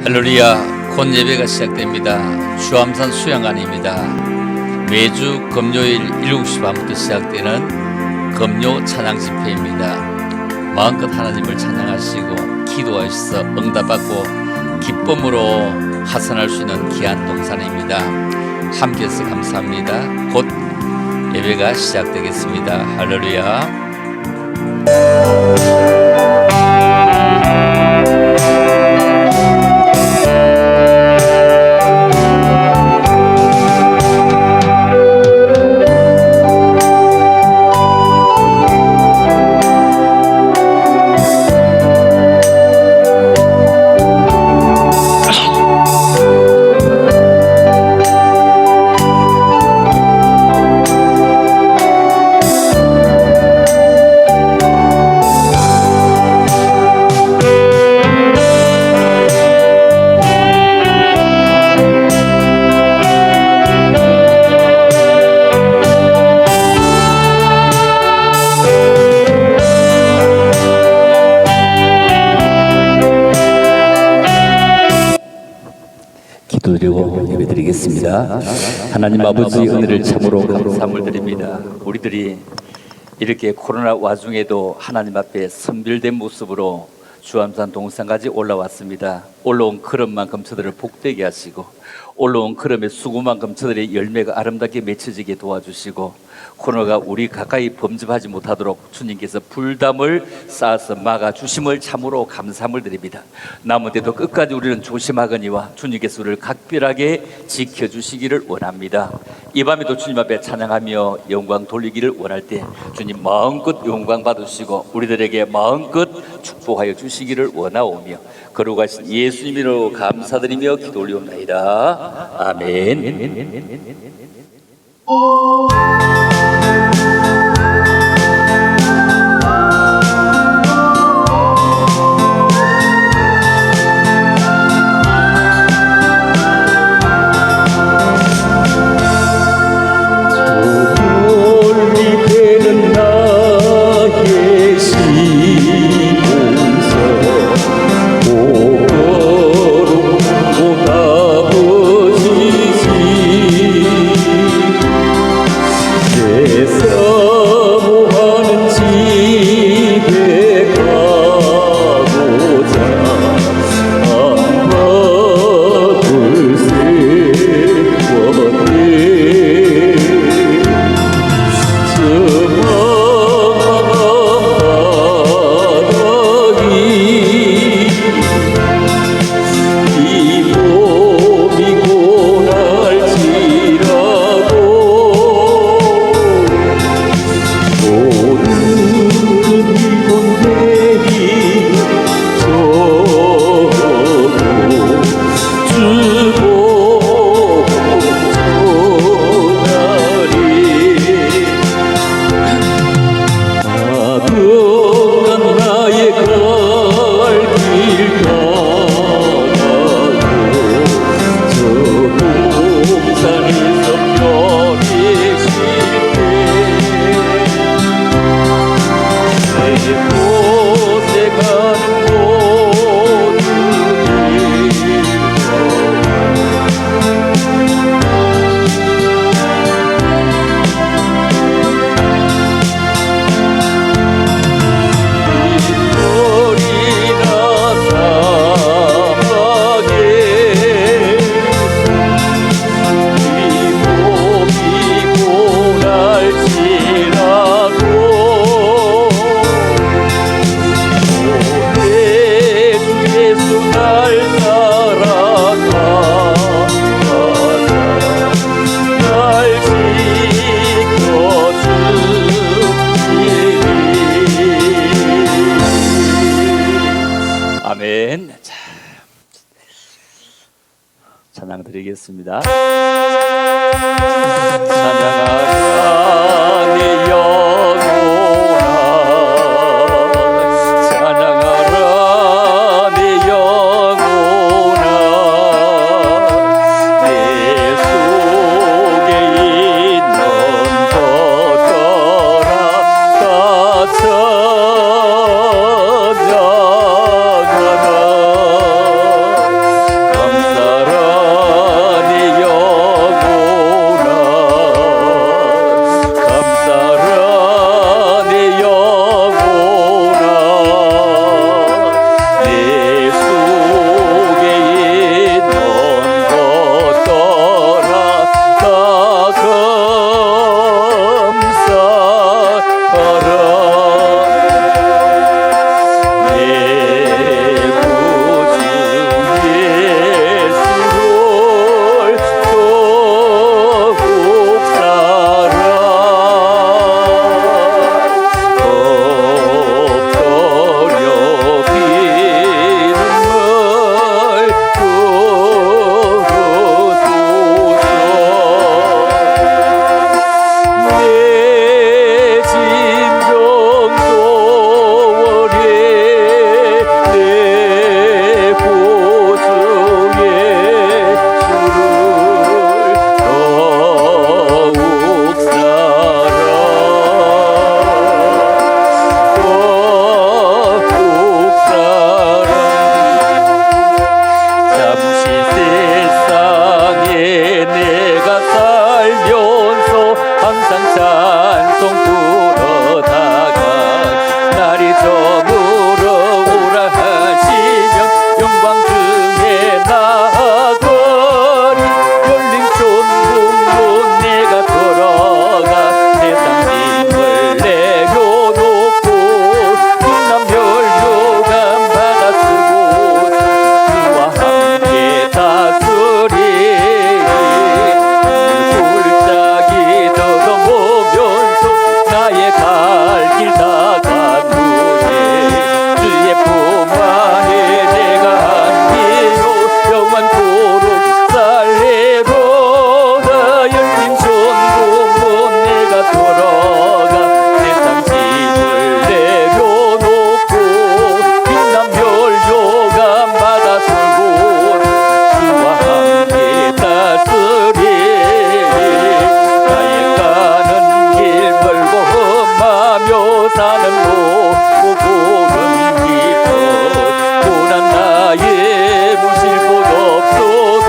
할렐루야. 곧 예배가 시작됩니다. 주암산 수양관입니다. 매주 금요일 7시 반부터 시작되는 금요 찬양 집회입니다. 마음껏 하나님을 찬양하시고 기도하셔서 응답받고 기쁨으로 하선할 수 있는 귀한 동산입니다. 함께해서 감사합니다. 곧 예배가 시작되겠습니다. 할렐루야. 기도드리고 예배드리겠습니다. 하나님 아버지 은혜를 참으로 감사함을 드립니다. 우리들이 이렇게 코로나 와중에도 하나님 앞에 선별된 모습으로 주암산 동산까지 올라왔습니다. 올라온 걸음만큼 저들을 복되게 하시고 올라온 걸음의 수고만큼 저들의 열매가 아름답게 맺혀지게 도와주시고 코로나가 우리 가까이 범접하지 못하도록 주님께서 불담을 쌓아서 막아주심을 참으로 감사함을 드립니다. 남은데도 끝까지 우리는 조심하거니와 주님께서 우리를 각별하게 지켜주시기를 원합니다. 이 밤에도 주님 앞에 찬양하며 영광 돌리기를 원할 때 주님 마음껏 영광 받으시고 우리들에게 마음껏 축복하여 주시기를 원하오며 거룩하신 예수님으로 감사드리며 기도 올리옵나이다. 아멘. 아멘. 자, 찬양 드리겠습니다. 찬양하라 내 영혼아, 찬양하라 내 영혼아, 내 속에 있는 것들아 다 찬양하라. 나거리 열린 천국문 내가 들어가 세상 짐을 내려놓고 빛난 멸류관 받아 쓰고 주와 함께 다스리리 골짜기 더듬으면서 나의 갈 길 다간 후에 주의 품 안에 내가 안기요 영원토록 살래로다 열린 천국문 내가 돌아가 세상 짐을 내려놓고 빛난 멸류관 받아 쓰고 주와 함께 다스리리 나의 가는 길 멀고 험하며 사는 로 고는 깊어 고난 나의 무실 곳 없어도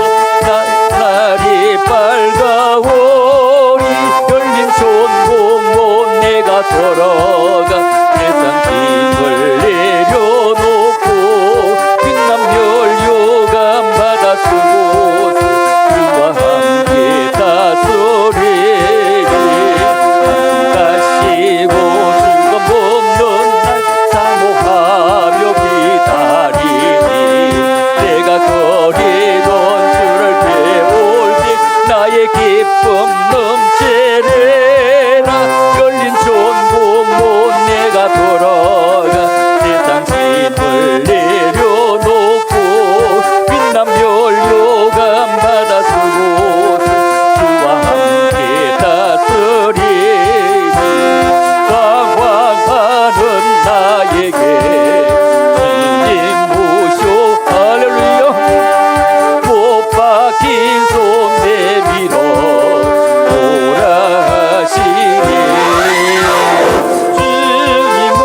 날이 밝아오리 열린 천국문 내가 돌아가 세상 짐을 내려놓고 빛난 멸류관 받아 쓰고 주와 함께 다스리리 가시고 즐거움 없는 날 사모하며 기다리니 내가 거리던 주를 배울 때 나의 기쁨 넘치리라 열린 천국문 내가 돌아가 세상 짐을 내려놓고 빛난 멸류관 받아 쓰고 주와 함께 다스리니 방황하는 나에게 주님 모셔 할렐루야 못 박힌 손 내밀어 오라 하시니 주님을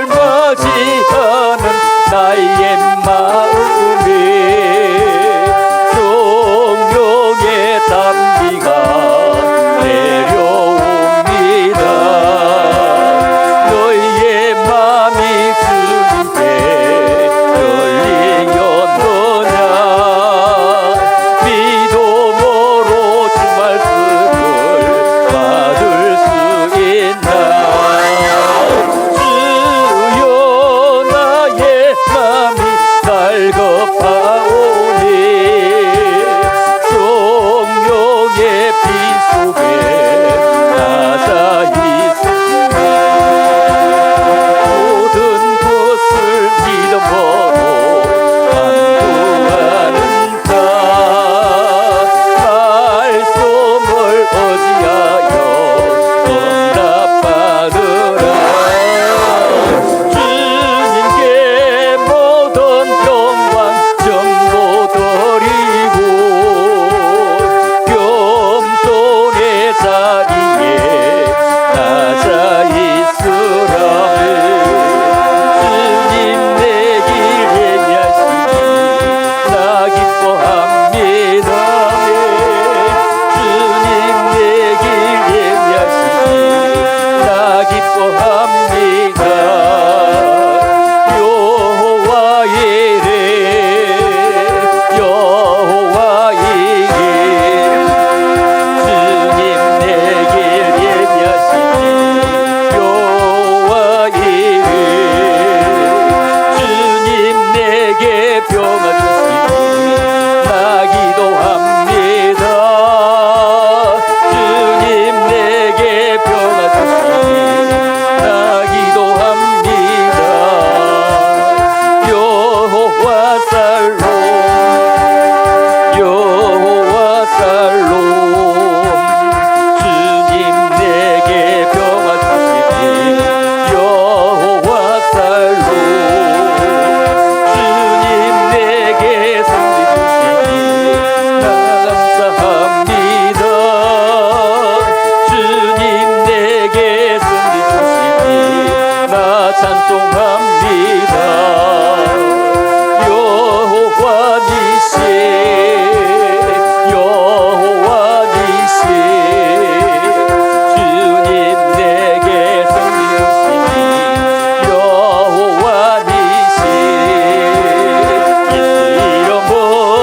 맞이하는 나의 마음에 성령의 담비가 내려옵니다 너희의 맘이 주님께 열리었느냐 믿음으로 주 말씀을 받을 수 있나 주여 나의 맘이 갈급하오니 성령의 빛 속에 나자 있으니 모든 것을 믿음으로 간구하는가 말씀을 의지하여 응답받으라 주님께 모든 영광 전부 드리고 겸손의 자리에 나자 있으라 주님 내 길 예비하시니 나 기뻐합니다 주님 내 길 예비하시니 나 기뻐합니다 여호와 이레 여호와 이레 주님 내 길 예비하시니 여호와 이레 주님 내게 평화 주시니 나 기도합니다 주님 내게 평화 주시니 나 기도합니다 여호와 살롬 여호와 살롬 주님 내게 평화 주시니 여호와 살롬 주님 내게 승리 주시니 나 감사합니다 주님 내게 승리 주시니 나 찬송합니다 여호와 니시 여호와 니시 주님 내게 승리 주시니 여호와 니시 예수 이름으로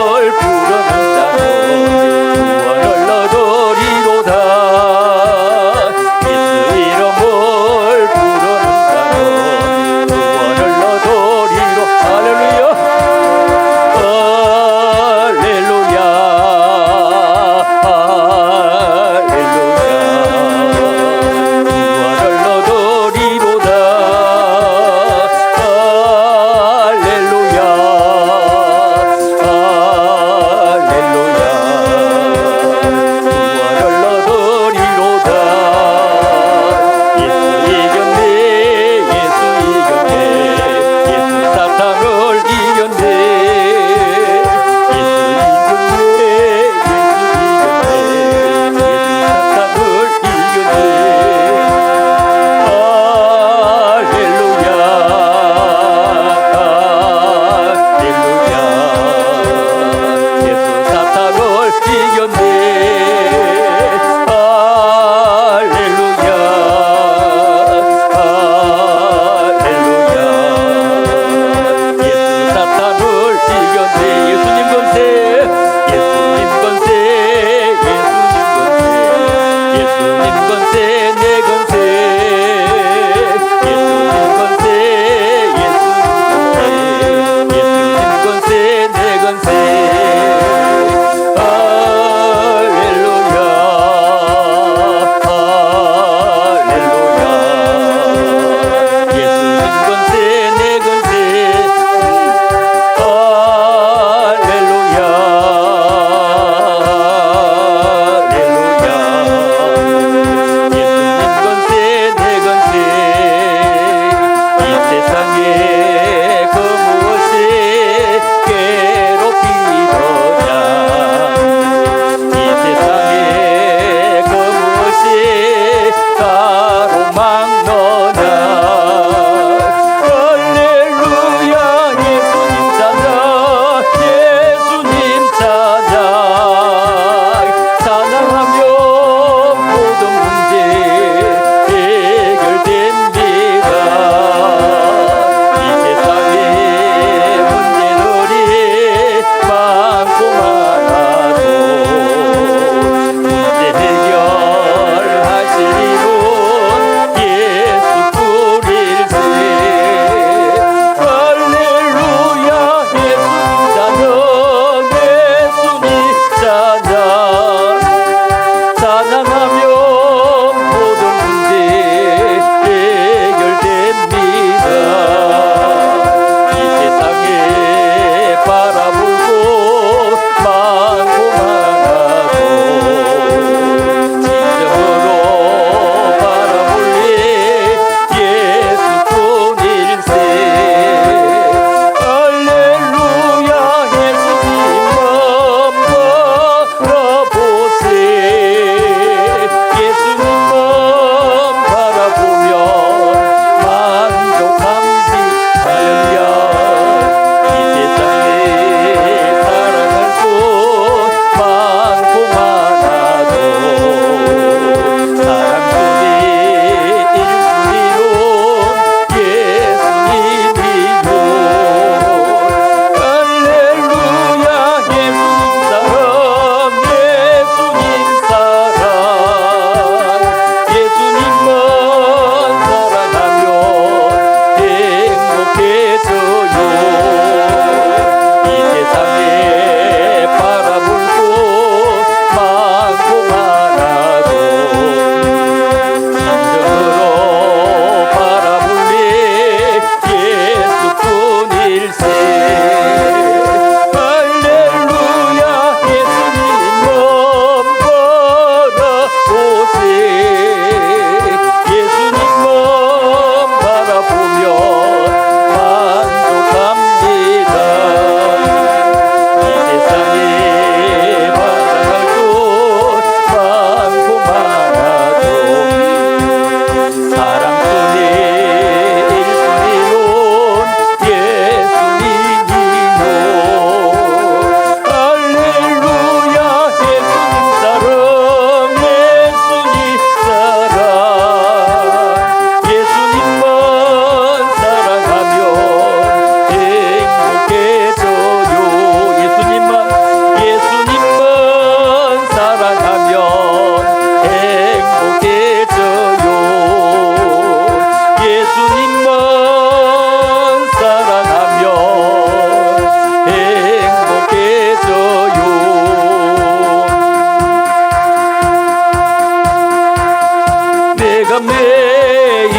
매일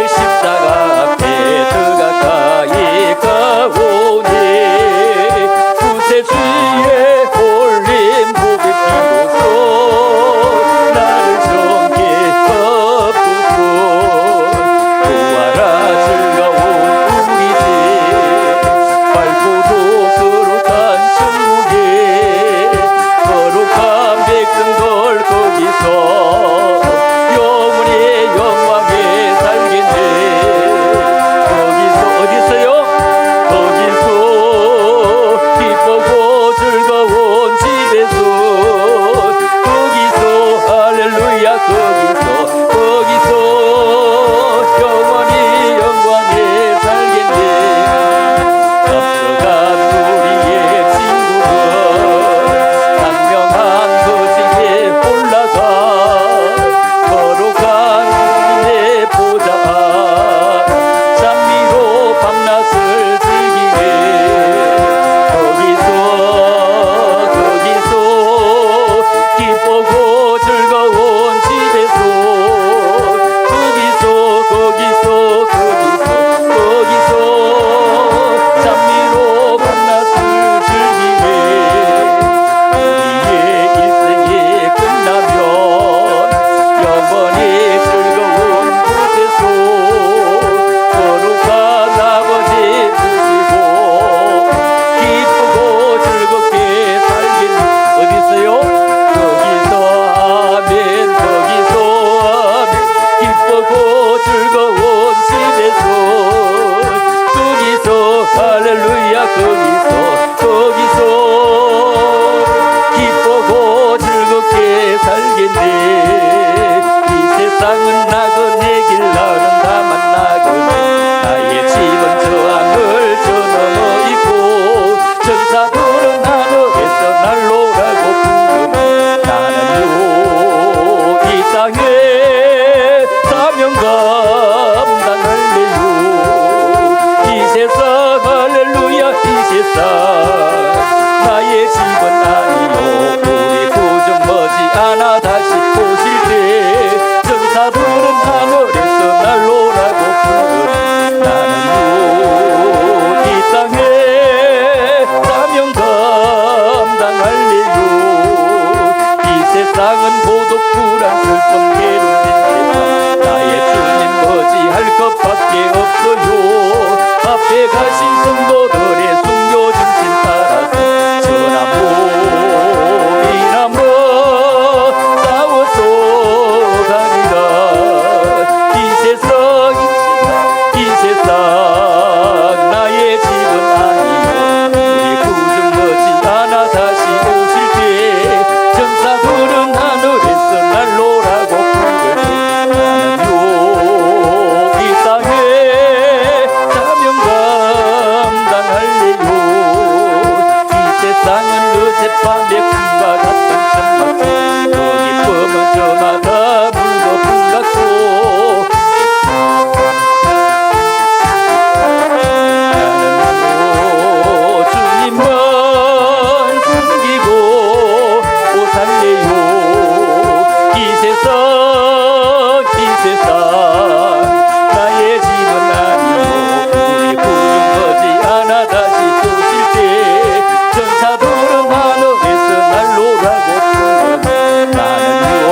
십자가 앞에 가까이 가오니 구세주의 올린 보배 비로소 나를 정케 덮으소 구하라 즐거운 우리 집 밝고도 거룩한 천국에 거룩한 백성들 거기서 영원히 영광에 살겠네. 거기서 어디서요? 거기서 기쁘고 즐거운 집에서 거기서 할렐루야 거기서 영원히 영광에 살겠네. 앞서간 우리의 친구들 강명한 거지에 올라가 거룩한 주님의 보좌 찬미로 밤낮을 즐기네. 거기서 기쁘고 즐거운 집에서 거기서 찬미로 밤낮을 즐기네. 우리의 일생이 끝나면 영원히 즐거운 곳에서 거룩한 아버지 모시고 기쁘고 즐겁게 살겠네. 어디서요? 거기서 아멘 거기서 아멘 기쁘고 즐거운 집에서 거기서 할렐루야 거기서 기쁘고 즐겁게 살겠네. 이 세상은 나그네 길 나는 다만 나그네 나의 집은 저 하늘 저 너머 있고 천사들은 하늘에서 날로라고 부르네. 나는요 이 땅에 사명 감당할래요. 이 세상 할렐루야 이 세상 나의 집은 아니요. 우리 구주 머지않아 다시 오실 때 천사들은 하늘에서 날로라고 부르네. 나는요 이 땅에 사명 감당할래요. 이 세상은 고독 불안 슬픔 괴로운 세상 나의 주님 머지할 것밖에 없어요. 앞에 가신 성도들의 순교 정신 따라서 저나무 이나무 싸워서 가리라. 이 세상 나의 집은 아니요. 우리 구주 머지않아 다시 오실 때 천사들은 하늘에서 날로라고 부르네. 나는요 이 땅에 사명 감당할래요. 이 세상은 어젯밤의 꿈과 같은 천막도 그 기쁨은 저마다 물고 분 같고 나는요 주님만 숨기고 못 살래요. 이 세상 나의 집은 아니요. 우리 구주 머지않아 다시 오실 때 천사들은 하늘에서 날로라고 부르네. 나는요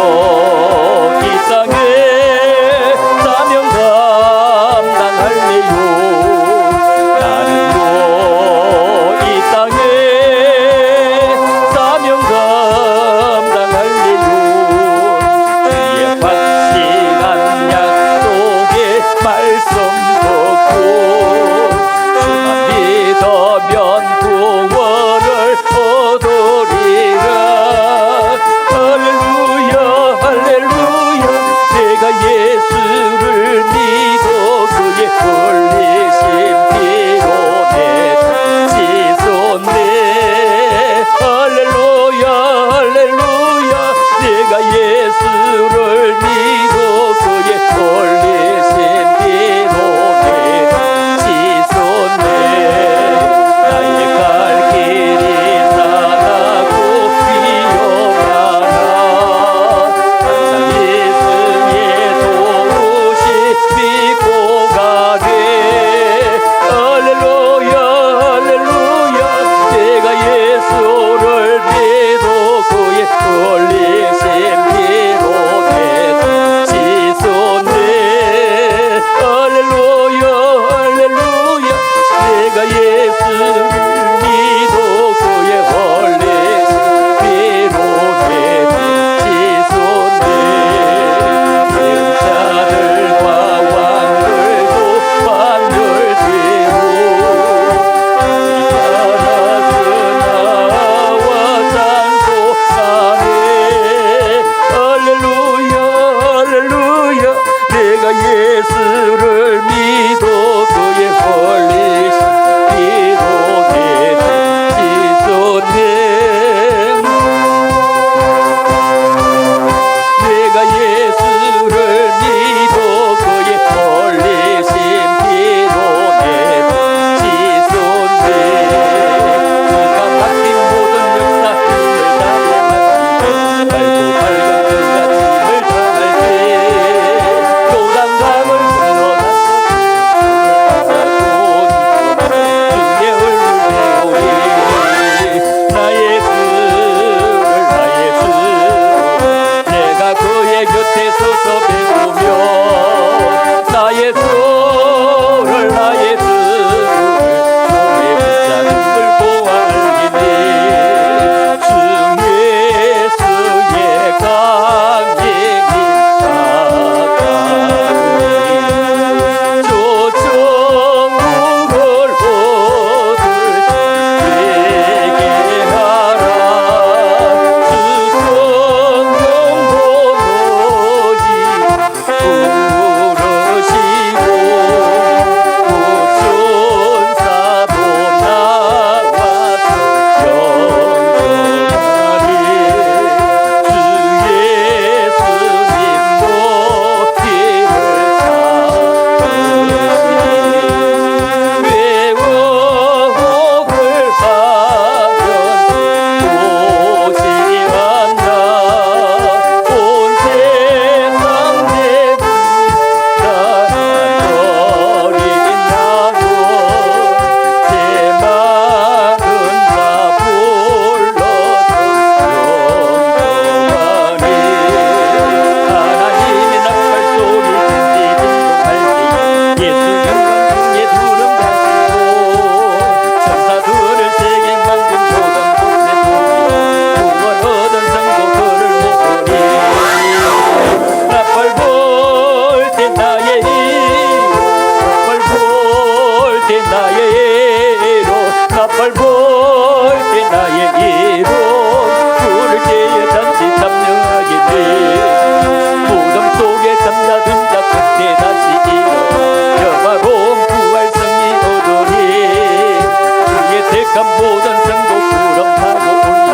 산성도 구름 타고 올라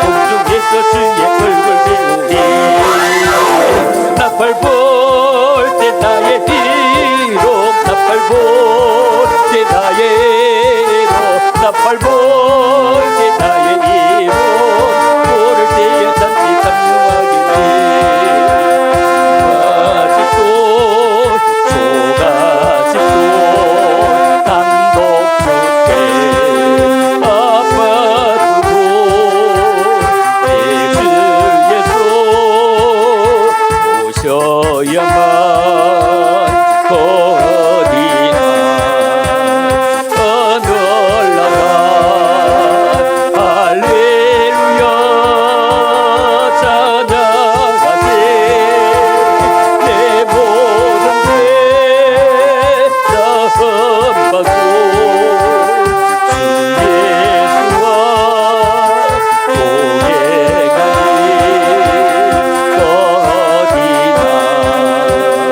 공중에서 주의 얼굴 배우리 나팔 불 때 나의 희롱 나팔 불 때 나의 희롱 나팔 불 때 나의 희롱 부를 때에 잔디 감유하기를 아직도 조가집도 단독 주택 아파트고 예수 오셔야만 어디나 어늘나라 할렐루야 찬양하세 내 모든 죄 사함받고 주 예수와 고백하니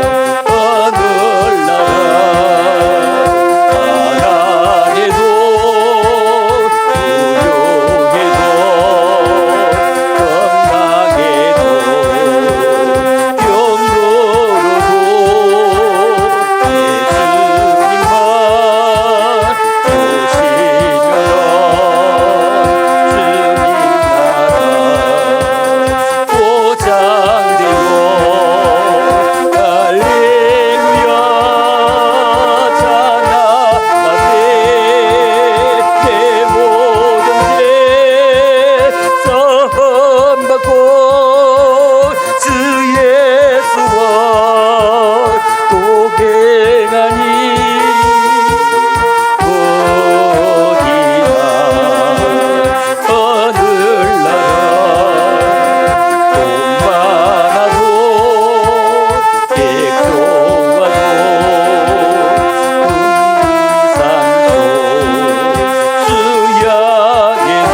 어디나 어늘나라 가난해도 부유해도 건강해도 병들어도 예수님만 오시면 주님 나라 보장되고 할렐루야 찬양하세 내 모든 죄 사함받고 주 예수와 동행하니 어디나 어늘나라 돈 많아도 백조와도 금상도 수양에도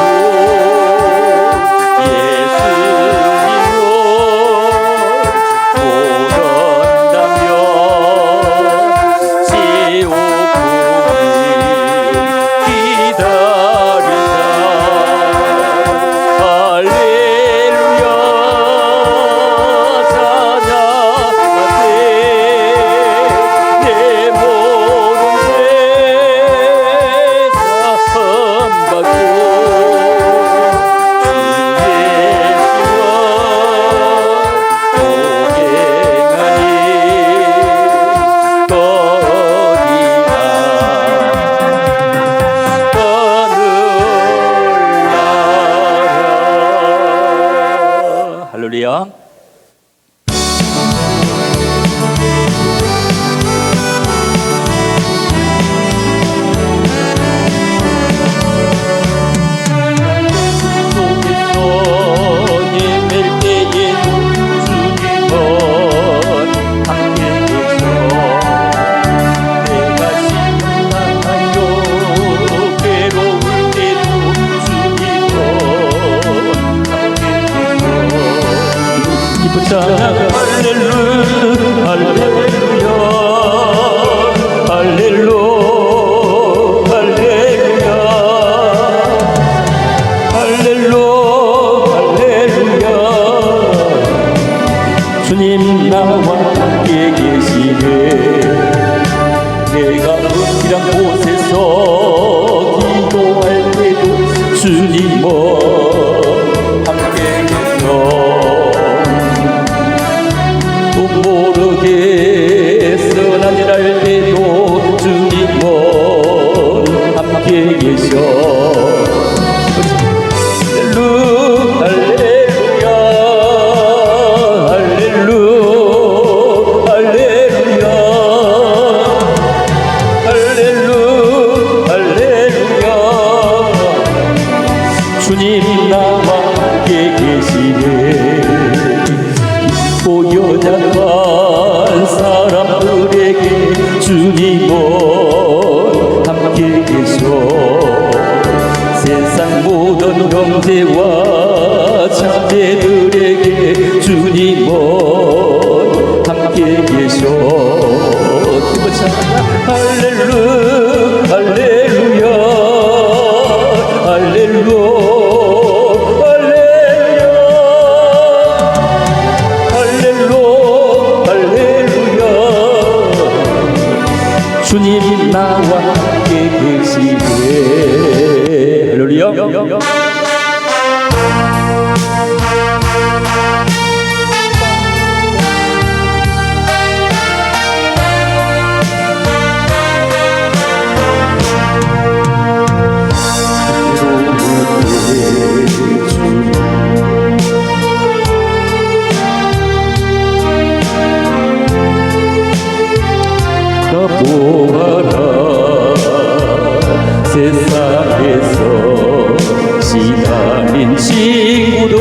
예수님을 보런다면 지옥불이 기다린다 할렐루야 찬양하세 내 모든 죄 사함받고 주 예수와 동행하니 어디나 할렐루야. 속에서 예맬 때에도 주님은 함께 계셔 내가 심판하여 괴로울 때도 주님은 함께 계셔 기쁜 찬양 할렐루야 할렐루야 할렐루야 할렐루야 할렐루야 주님 나와 함께 계시네 내가 은밀한 곳에서 기도할 때도 주님은 함께 계셔 또 모르게 선한 일 할 때도 주님은 함께 계셔 할렐루야 할렐루야 할렐루야 할렐루야 할렐루야 주님 나와 함께 계시네 기쁘고 연약한 사람들에게 주님은 함께 계셔 세상 모든 형제와 자매들에게 주님은 함께 계셔 할렐루야 할렐루야 할렐루야 주님 나와 함께 계시네. 할렐루야. 보아라 세상에서 시달린 친구들아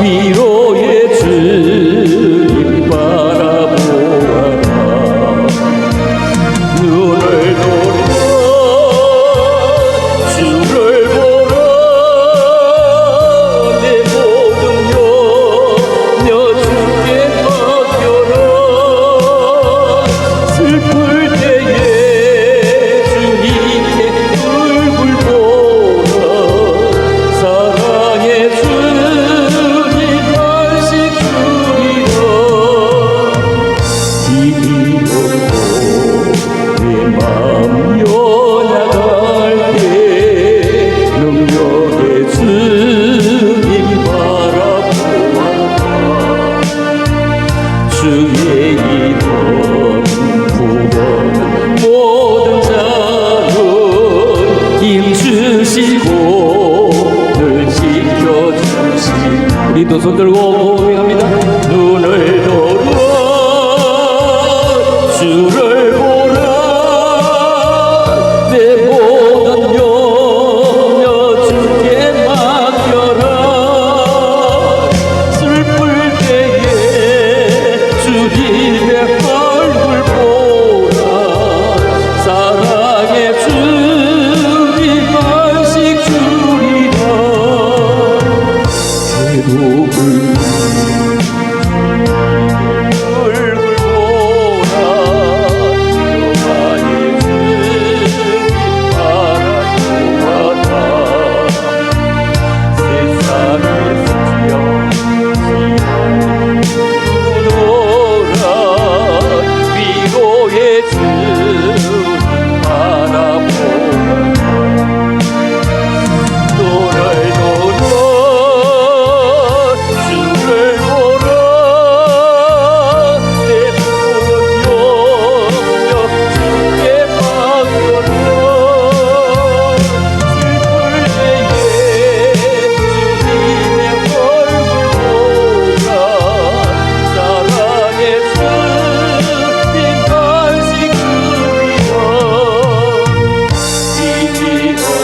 위로의 주님 바라보아라. 눈을 돌려 주를 보라. 내 모든 염려 주께 맡겨라. 슬플 때에 주님의 얼굴 보라. 사랑의 주님 말씀 주리라. 힘이 없고 내 마음 연약할 때 능력의 주님 바라보아라. 주의 이름 모든 자는 힘주시고 늘 지켜주시고. 우리 두 손 들고 고백합니다. 눈을 돌아 주를 보라. 내 모든 염려 주께 맡겨라. 슬플 때에 주님의 얼굴 보라. 사랑의 주님 말씀 주리라. 괴로움을 얼굴 보라. 여호와의 주님 바라보아라. 세상의 수영 지도라. 위로의 주님 바라보아라. 눈을 돌아 주를 보라. 내 모든 염려 주께 맡겨라. 슬플 때에 주님의 얼굴 보라. 사랑의 주님 말씀 주리라. 힘이 없고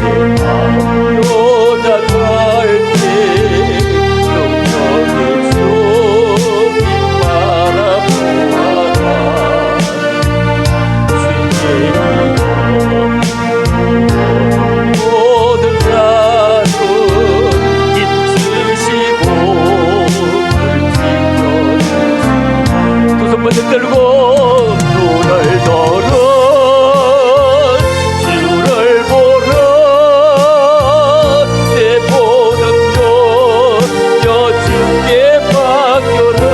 내 마음 연약할 때 능력의 주님 바라보아라. 주의 이름 모든 자는 힘주시고 늘 지켜주시고. 두 손 번쩍 들고 눈을 돌아 주를 보라. 내 모든 염려 주께 맡겨라.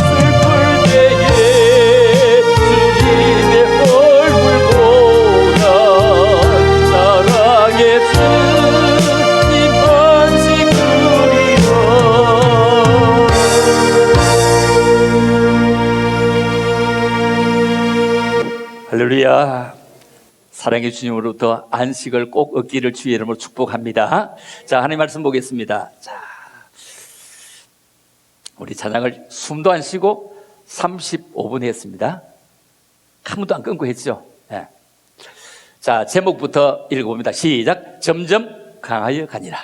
슬플 때에 주님의 얼굴 보라. 사랑의 주님 말씀 주리라. 할렐루야. 사랑의 주님으로부터 안식을 꼭 얻기를 주의 이름으로 축복합니다. 자, 하나님 말씀 보겠습니다. 자, 우리 찬양을 숨도 안 쉬고 35분 했습니다. 한 번도 안 끊고 했죠. 네. 자, 제목부터 읽어봅니다. 시작. 점점 강하여 가니라.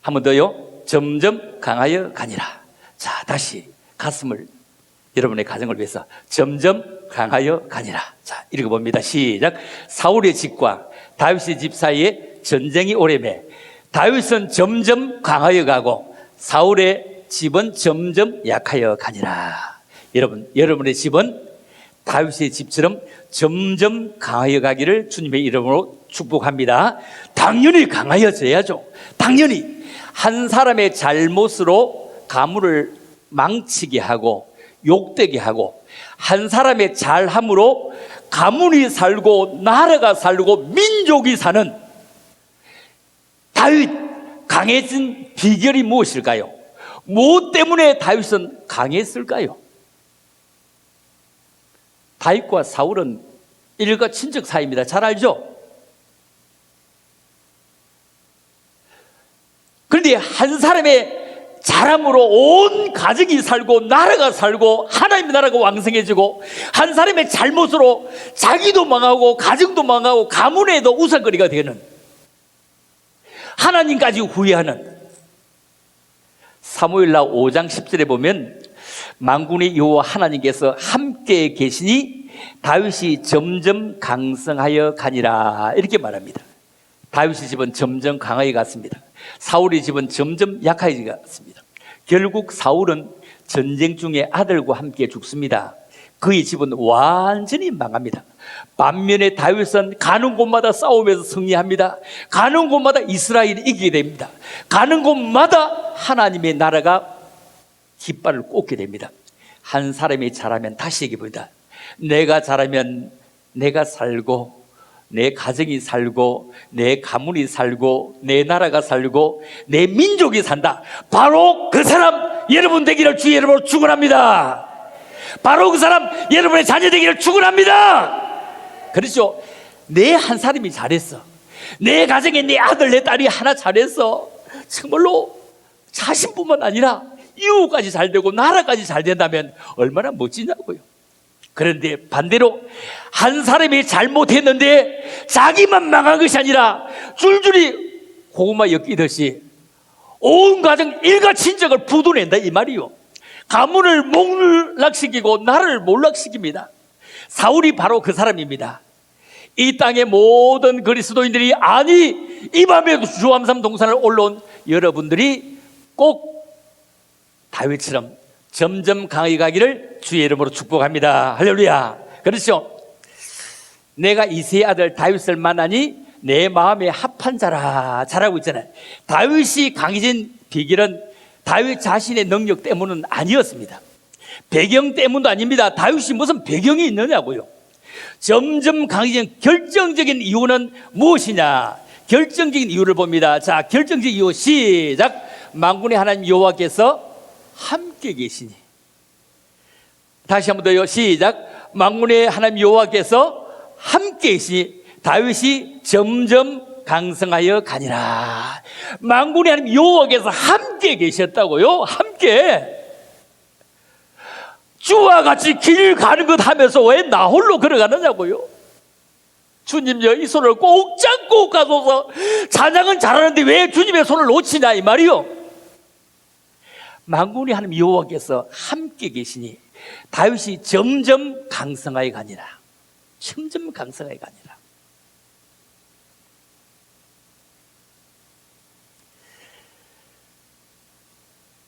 한 번 더요. 점점 강하여 가니라. 자, 다시 가슴을 여러분의 가정을 위해서 점점 강하여 가니라. 자, 읽어봅니다. 시작. 사울의 집과 다윗의 집 사이에 전쟁이 오래매 다윗은 점점 강하여 가고 사울의 집은 점점 약하여 가니라. 여러분, 여러분의 집은 다윗의 집처럼 점점 강하여 가기를 주님의 이름으로 축복합니다. 당연히 강하여져야죠. 당연히 한 사람의 잘못으로 가문을 망치게 하고 욕되게 하고, 한 사람의 잘함으로 가문이 살고 나라가 살고 민족이 사는 다윗 강해진 비결이 무엇일까요? 무엇 때문에 다윗은 강했을까요? 다윗과 사울은 일가 친척 사이입니다. 잘 알죠? 그런데 한 사람의 잘함으로 온 가정이 살고 나라가 살고 하나님의 나라가 왕성해지고, 한 사람의 잘못으로 자기도 망하고 가정도 망하고 가문에도 우상거리가 되는, 하나님까지 후회하는, 사무엘라 5장 10절에 보면 만군의 여호와 하나님께서 함께 계시니 다윗이 점점 강성하여 가니라 이렇게 말합니다. 다윗의 집은 점점 강하게 갔습니다. 사울의 집은 점점 약하게 갔습니다. 결국 사울은 전쟁 중에 아들과 함께 죽습니다. 그의 집은 완전히 망합니다. 반면에 다윗은 가는 곳마다 싸움에서 승리합니다. 가는 곳마다 이스라엘이 이기게 됩니다. 가는 곳마다 하나님의 나라가 깃발을 꽂게 됩니다. 한 사람이 잘하면 다시 얘기합니다. 내가 잘하면 내가 살고 내 가정이 살고 내 가문이 살고 내 나라가 살고 내 민족이 산다. 바로 그 사람 여러분 되기를 주의 이름으로 축원합니다. 바로 그 사람 여러분의 자녀 되기를 축원합니다. 그렇죠? 내 한 사람이 잘했어. 내 가정에 내 아들 내 딸이 하나 잘했어. 정말로 자신뿐만 아니라 이웃까지 잘 되고 나라까지 잘 된다면 얼마나 멋지냐고요. 그런데 반대로 한 사람이 잘못했는데 자기만 망한 것이 아니라 줄줄이 고구마 엮이듯이 온 가정 일가 친척을 부도낸다 이 말이요. 가문을 몰락시키고 나라를 몰락시킵니다. 사울이 바로 그 사람입니다. 이 땅의 모든 그리스도인들이, 아니 이 밤에 주암산 동산을 올라온 여러분들이 꼭 다윗처럼 점점 강하게 가기를 주의 이름으로 축복합니다. 할렐루야. 그렇죠? 내가 이새의 아들 다윗을 만나니 내 마음에 합한 자라 잘하고 있잖아요. 다윗이 강해진 비결은 다윗 자신의 능력 때문은 아니었습니다. 배경 때문도 아닙니다. 다윗이 무슨 배경이 있느냐고요. 점점 강해진 결정적인 이유는 무엇이냐? 결정적인 이유를 봅니다. 자, 결정적인 이유 시작. 만군의 하나님 여호와께서 함께 계시니. 다시 한번 더요. 시작. 만군의 하나님 여호와께서 함께 계시니 다윗이 점점 강성하여 가니라. 만군의 하나님 여호와께서 함께 계셨다고요. 함께. 주와 같이 길 가는 것 하면서 왜 나 홀로 걸어가느냐고요. 주님요, 이 손을 꼭 잡고 가소서. 찬양은 잘하는데 왜 주님의 손을 놓치냐 이 말이요. 만군의 하나님 여호와께서 함께 계시니 다윗이 점점 강성하여 가니라. 점점 강성하여 가니라.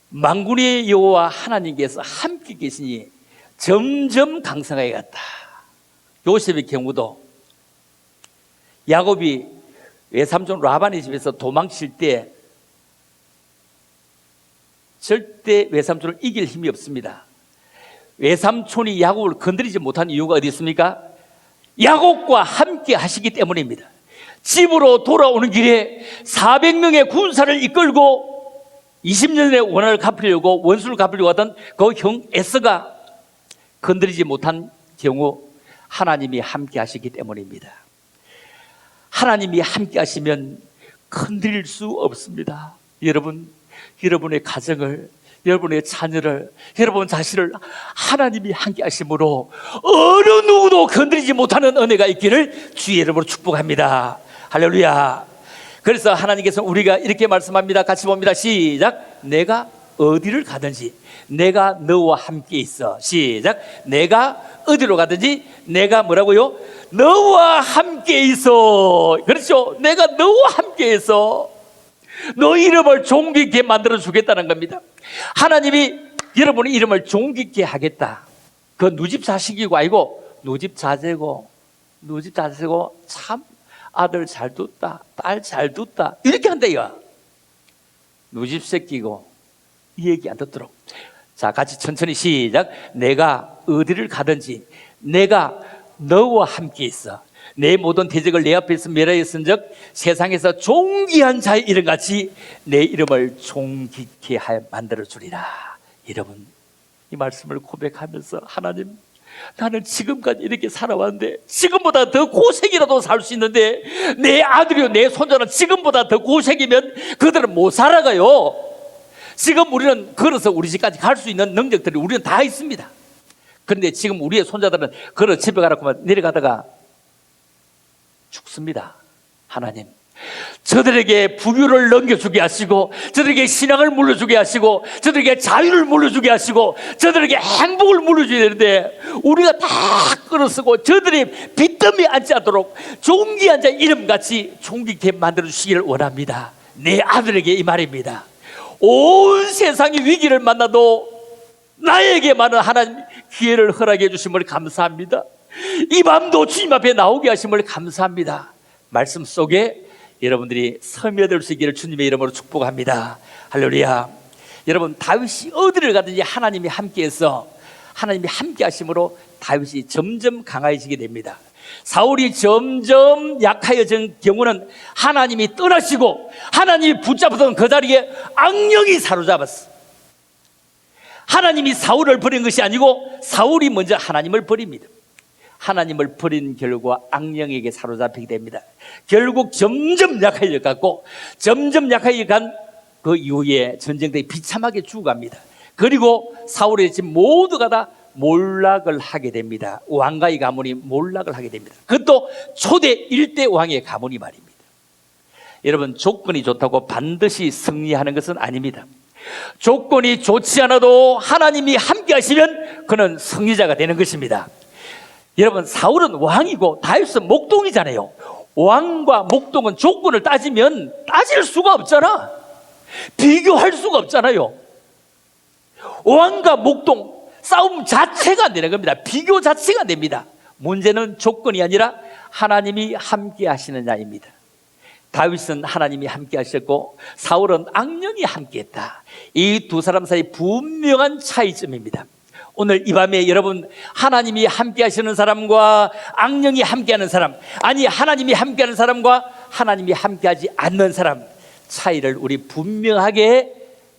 만군의 여호와 하나님께서 함께 계시니 점점 강성하게 갔다. 요셉의 경우도 야곱이 외삼촌 라반의 집에서 도망칠 때 절대 외삼촌을 이길 힘이 없습니다. 외삼촌이 야곱을 건드리지 못한 이유가 어디 있습니까? 야곱과 함께 하시기 때문입니다. 집으로 돌아오는 길에 400명의 군사를 이끌고 20년의 원한을 갚으려고, 원수를 갚으려고 하던 그 형 에서가 건드리지 못한 경우 하나님이 함께 하시기 때문입니다. 하나님이 함께 하시면 건드릴 수 없습니다. 여러분, 여러분의 가정을, 여러분의 자녀를, 여러분 자신을 하나님이 함께 하심으로 어느 누구도 건드리지 못하는 은혜가 있기를 주의 이름으로 축복합니다. 할렐루야. 그래서 하나님께서 우리가 이렇게 말씀합니다. 같이 봅니다. 시작. 내가 어디를 가든지 내가 너와 함께 있어. 시작. 내가 어디로 가든지 내가 뭐라고요? 너와 함께 있어. 그렇죠? 내가 너와 함께 있어. 너 이름을 존귀케 만들어 주겠다는 겁니다. 하나님이 여러분의 이름을 존귀케 하겠다. 그 누집 자식이고 아니고 누집 자제고 참 아들 잘 뒀다, 딸 잘 뒀다 이렇게 한대요. 누집 새끼고 이 얘기 안 듣도록. 자, 같이 천천히 시작. 내가 어디를 가든지 내가 너와 함께 있어. 내 모든 대적을 내 앞에서 멸하였은즉 세상에서 존귀한 자의 이름같이 내 이름을 존귀케 만들어 주리라. 여러분, 이 말씀을 고백하면서 하나님, 나는 지금까지 이렇게 살아왔는데 지금보다 더 고생이라도 살 수 있는데 내 아들이요 내 손자는 지금보다 더 고생이면 그들은 못 살아가요. 지금 우리는 걸어서 우리 집까지 갈 수 있는 능력들이 우리는 다 있습니다. 그런데 지금 우리의 손자들은 걸어 집에 가라고만 내려가다가 죽습니다. 하나님, 저들에게 부유를 넘겨주게 하시고 저들에게 신앙을 물려주게 하시고 저들에게 자유를 물려주게 하시고 저들에게 행복을 물려줘야 되는데 우리가 다 끌어쓰고 저들이 빚더미 앉지 않도록 존귀한 자 이름같이 존귀케 만들어주시기를 원합니다. 내 아들에게 이 말입니다. 온 세상의 위기를 만나도 나에게만은 하나님 기회를 허락해 주심을 감사합니다. 이 밤도 주님 앞에 나오게 하심을 감사합니다. 말씀 속에 여러분들이 스며들 수 있기를 주님의 이름으로 축복합니다. 할렐루야. 여러분, 다윗이 어디를 가든지 하나님이 함께해서 하나님이 함께 하심으로 다윗이 점점 강해지게 됩니다. 사울이 점점 약해진 경우는 하나님이 떠나시고 하나님이 붙잡았던 그 자리에 악령이 사로잡았어. 하나님이 사울을 버린 것이 아니고 사울이 먼저 하나님을 버립니다. 하나님을 버린 결과 악령에게 사로잡히게 됩니다. 결국 점점 약해져 갔고 점점 약해져 간 그 이후에 전쟁들이 비참하게 죽어갑니다. 그리고 사울의 집 모두가 다 몰락을 하게 됩니다. 왕가의 가문이 몰락을 하게 됩니다. 그것도 초대 1대 왕의 가문이 말입니다. 여러분, 조건이 좋다고 반드시 승리하는 것은 아닙니다. 조건이 좋지 않아도 하나님이 함께 하시면 그는 승리자가 되는 것입니다. 여러분, 사울은 왕이고 다윗은 목동이잖아요. 왕과 목동은 조건을 따지면 따질 수가 없잖아. 비교할 수가 없잖아요. 왕과 목동 싸움 자체가 안 되는 겁니다. 비교 자체가 안 됩니다. 문제는 조건이 아니라 하나님이 함께 하시느냐입니다. 다윗은 하나님이 함께 하셨고 사울은 악령이 함께 했다. 이 두 사람 사이 분명한 차이점입니다. 오늘 이 밤에 여러분, 하나님이 함께 하시는 사람과 악령이 함께하는 사람, 아니 하나님이 함께하는 사람과 하나님이 함께하지 않는 사람 차이를 우리 분명하게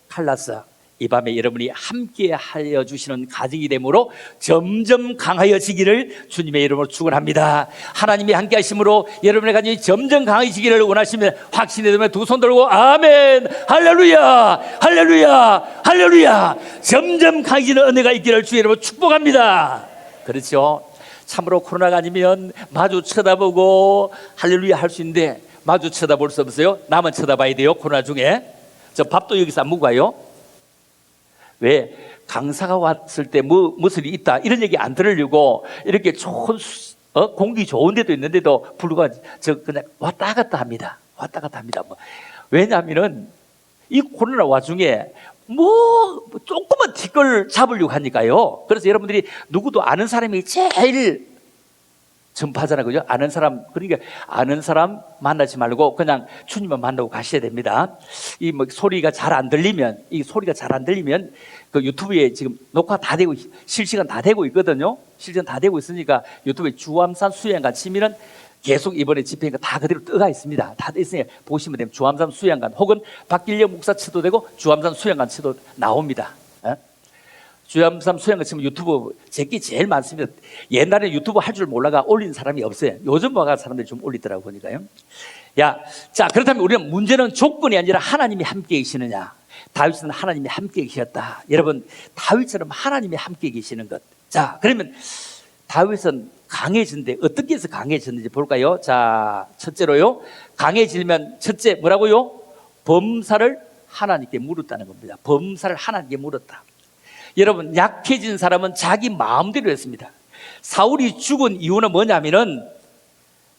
갈라서 이 밤에 여러분이 함께 하여 주시는 가정이 되므로 점점 강하여지기를 주님의 이름으로 축원합니다. 하나님이 함께 하심으로 여러분의 가정이 점점 강해지기를 원하시면 확신의 이름에 두 손 들고 아멘, 할렐루야, 할렐루야, 할렐루야. 점점 강해지는 은혜가 있기를 주의 이름으로 축복합니다. 그렇죠? 참으로 코로나가 아니면 마주 쳐다보고 할렐루야 할 수 있는데 마주 쳐다볼 수 없어요. 나만 쳐다봐야 돼요. 코로나 중에. 저 밥도 여기서 안 먹고 가요. 왜? 강사가 왔을 때 무슨 일이 있다 이런 얘기 안 들으려고 이렇게 좋은 공기 좋은 데도 있는데도 불구하고 저 그냥 왔다 갔다 합니다. 왔다 갔다 합니다. 왜냐하면은 이 코로나 와중에 조그만 티끌 잡으려고 하니까요. 그래서 여러분들이 누구도 아는 사람이 제일 전파잖아요. 그죠? 아는 사람, 그러니까 아는 사람 만나지 말고 그냥 주님만 만나고 가셔야 됩니다. 이 소리가 잘 안 들리면, 그 유튜브에 지금 녹화 다 되고, 실시간 다 되고 있거든요. 실시간 다 되고 있으니까 유튜브에 주암산 수양관 치면은 계속 이번에 집회니까 다 그대로 떠가 있습니다. 다 있으니까 보시면 됩니다. 주암산 수양관 혹은 박길령 목사 쳐도 되고 주암산 수양관 쳐도 나옵니다. 주암산 수양관 치면 유튜브 제게 제일 많습니다. 옛날에 유튜브 할 줄 몰라가 올린 사람이 없어요. 요즘 와가 사람들이 좀 올리더라고 보니까요. 자, 그렇다면 우리는 문제는 조건이 아니라 하나님이 함께 계시느냐. 다윗은 하나님이 함께 계셨다. 여러분, 다윗처럼 하나님이 함께 계시는 것. 자, 그러면 다윗은 강해진데 어떻게 해서 강해졌는지 볼까요? 자, 첫째로요. 강해지면 첫째 뭐라고요? 범사를 하나님께 물었다는 겁니다. 범사를 하나님께 물었다. 여러분, 약해진 사람은 자기 마음대로 했습니다. 사울이 죽은 이유는 뭐냐면은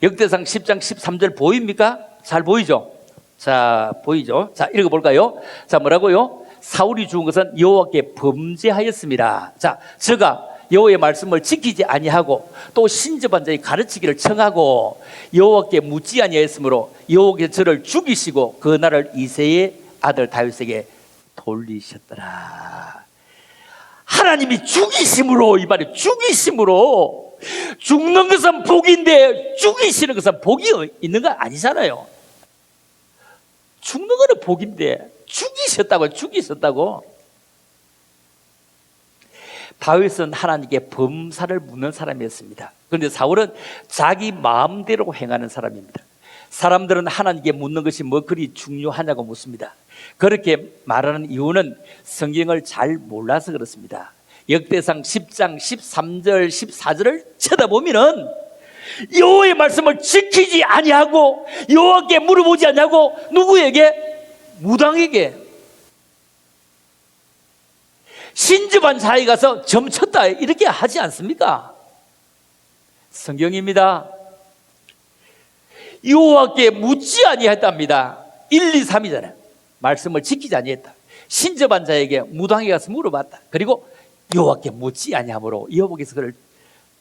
역대상 10장 13절 보입니까? 잘 보이죠? 자, 보이죠? 자, 읽어볼까요? 자, 뭐라고요? 사울이 죽은 것은 여호와께 범죄하였습니다. 자, 저가 여호와의 말씀을 지키지 아니하고 또 신접한 자의 가르치기를 청하고 여호와께 묻지 아니하였으므로 여호와께서 저를 죽이시고 그 나라를 이새의 아들 다윗에게 돌리셨더라. 하나님이 죽이심으로, 이 말이 죽이심으로, 죽는 것은 복인데 죽이시는 것은 복이 있는 거 아니잖아요. 죽는 거는 복인데 죽이셨다고. 다윗은 하나님께 범사를 묻는 사람이었습니다. 그런데 사울은 자기 마음대로 행하는 사람입니다. 사람들은 하나님께 묻는 것이 뭐 그리 중요하냐고 묻습니다. 그렇게 말하는 이유는 성경을 잘 몰라서 그렇습니다. 역대상 10장 13절 14절을 쳐다보면은 여호와의 말씀을 지키지 아니하고 여호와께 물어보지 아니하고 누구에게? 무당에게, 신접한 자에 가서 점쳤다 이렇게 하지 않습니까? 성경입니다. 여호와께 묻지 아니했답니다. 1, 2, 3이잖아요. 말씀을 지키지 아니했다. 신접한 자에게 무당에 가서 물어봤다. 그리고 여호와께 묻지 아니함으로 여호와께서 그를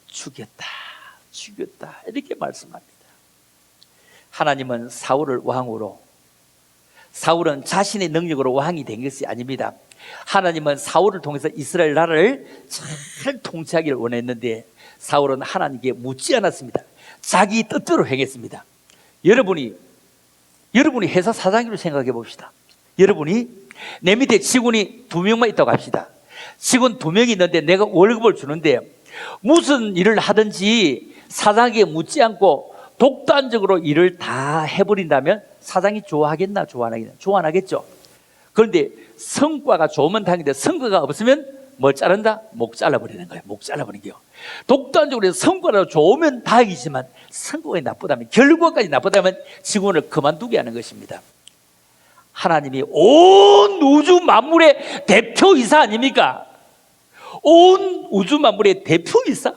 죽였다 이렇게 말씀합니다. 하나님은 사울을 왕으로, 사울은 자신의 능력으로 왕이 된 것이 아닙니다. 하나님은 사울을 통해서 이스라엘 나라를 잘 통치하기를 원했는데 사울은 하나님께 묻지 않았습니다. 자기 뜻대로 행했습니다. 여러분이 회사 사장님을 생각해 봅시다. 여러분이 내 밑에 직원이 2명만 있다고 합시다. 직원 2명이 있는데 내가 월급을 주는데 무슨 일을 하든지 사장에게 묻지 않고 독단적으로 일을 다 해버린다면 사장이 좋아하겠나? 좋아 안 하겠죠. 그런데 성과가 좋으면 다행인데 성과가 없으면 뭘 자른다? 목 잘라버리는 거예요. 목 잘라버리는 거예요. 독단적으로 해서 성과가 좋으면 다행이지만 성과가 나쁘다면, 결과까지 나쁘다면 직원을 그만두게 하는 것입니다. 하나님이 온 우주 만물의 대표이사 아닙니까? 온 우주 만물의 대표이사,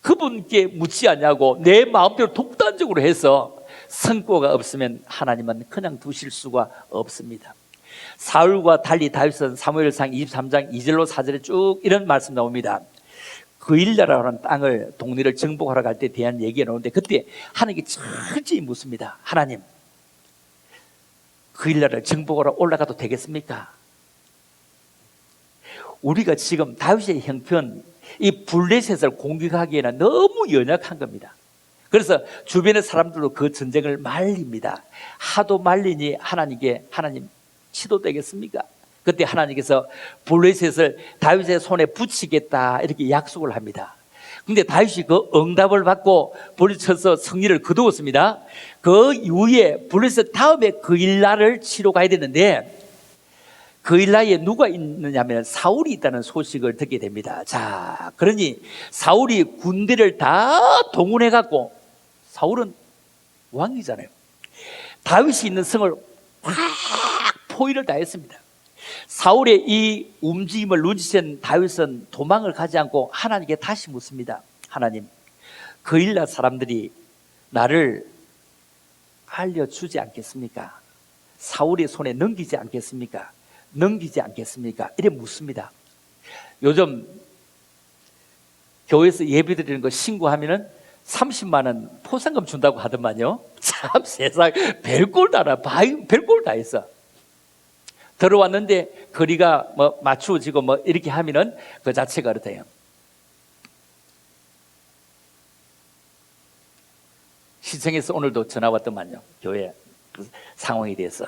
그분께 묻지 않냐고 내 마음대로 독단적으로 해서 성과가 없으면 하나님은 그냥 두실 수가 없습니다. 사울과 달리 다윗은 사무엘상 23장 2절로 4절에 쭉 이런 말씀 나옵니다. 그일나라라는 땅을, 동네를 정복하러 갈 때 대한 얘기가 나오는데 그때 하나님께 철저히 묻습니다. 하나님, 그일나라를 정복하러 올라가도 되겠습니까? 우리가 지금 다윗의 형편, 이 블레셋을 공격하기에는 너무 연약한 겁니다. 그래서 주변의 사람들도 그 전쟁을 말립니다. 하도 말리니 하나님께, 하나님 치도되겠습니까? 그때 하나님께서 블레셋을 다윗의 손에 붙이겠다 이렇게 약속을 합니다. 근데 다윗이 그 응답을 받고 부딪혀서 승리를 거두었습니다. 그 이후에 블레셋 다음에 그일라를 치러 가야 되는데 그일라에 누가 있느냐면 사울이 있다는 소식을 듣게 됩니다. 자, 그러니 사울이 군대를 다 동원해 갖고, 사울은 왕이잖아요. 다윗이 있는 성을 확 포위를 다 했습니다. 사울의 이 움직임을 눈치챈 다윗은 도망을 가지 않고 하나님께 다시 묻습니다. 하나님, 그일라 사람들이 나를 알려주지 않겠습니까? 사울의 손에 넘기지 않겠습니까? 이래 묻습니다. 요즘 교회에서 예배드리는 거 신고하면은 30만 원 포상금 준다고 하더만요. 참 세상 별꼴 다 알아. 별꼴 다 했어. 들어왔는데 거리가 뭐 맞추어지고 뭐 이렇게 하면은 그 자체가 그렇대요. 시청에서 오늘도 전화 왔더만요. 교회 그 상황에 대해서.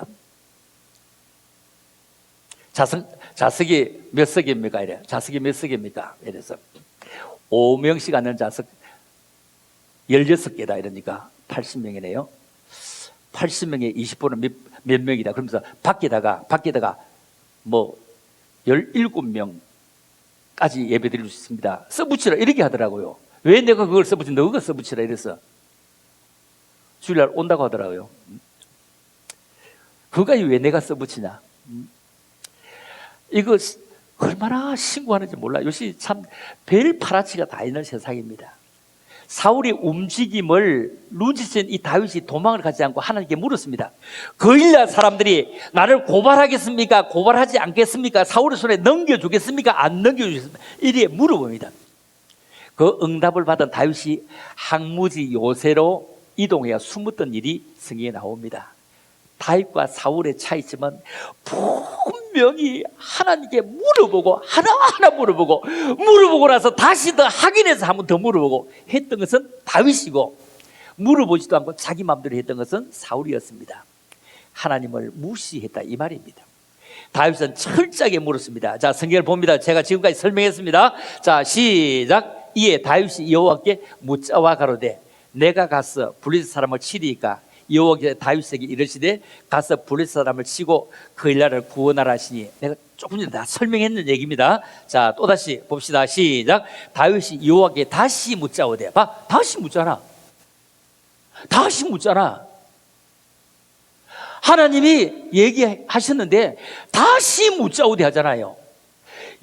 자석이 몇 석입니까? 이래. 자석이 몇 석입니까? 이래서 5명씩 앉는 자석 16개다 이러니까 80명이네요. 80명에 20%는 몇 명이다. 그러면서 밖에다가 뭐 17명까지 예배 드릴 수 있습니다. 써붙이라 이렇게 하더라고요. 왜 내가 그걸 써붙이? 너가 써붙이라 이래서 주일날 온다고 하더라고요. 그거까지 왜 내가 써붙이냐? 이거 얼마나 신고하는지 몰라. 요새 참 별 파라치가 다 있는 세상입니다. 사울의 움직임을 눈치챈 이 다윗이 도망을 가지 않고 하나님께 물었습니다. 거일라 사람들이 나를 고발하겠습니까? 고발하지 않겠습니까? 사울의 손에 넘겨주겠습니까? 안 넘겨주겠습니까? 이래 물어봅니다. 그 응답을 받은 다윗이 항무지 요새로 이동해야 숨었던 일이 성경에 나옵니다. 다윗과 사울의 차이점은 분명히 하나님께 물어보고 하나하나 물어보고 나서 다시 더 확인해서 한 번 더 물어보고 했던 것은 다윗이고, 물어보지도 않고 자기 마음대로 했던 것은 사울이었습니다. 하나님을 무시했다 이 말입니다. 다윗은 철저하게 물었습니다. 자, 성경을 봅니다. 제가 지금까지 설명했습니다. 자, 시작. 이에 다윗이 여호와께 묻자와 가로되 내가 가서 블레셋 사람을 치리이까? 여호와께서 다윗에게 이르시되 가서 블레셋 사람을 치고 그 일날을 구원하라 하시니. 내가 조금 전에 다 설명했는 얘기입니다. 자, 또다시 봅시다. 시작. 다윗이 여호와께 다시 묻자오되. 봐, 다시 묻잖아. 하나님이 얘기하셨는데 다시 묻자오되 하잖아요.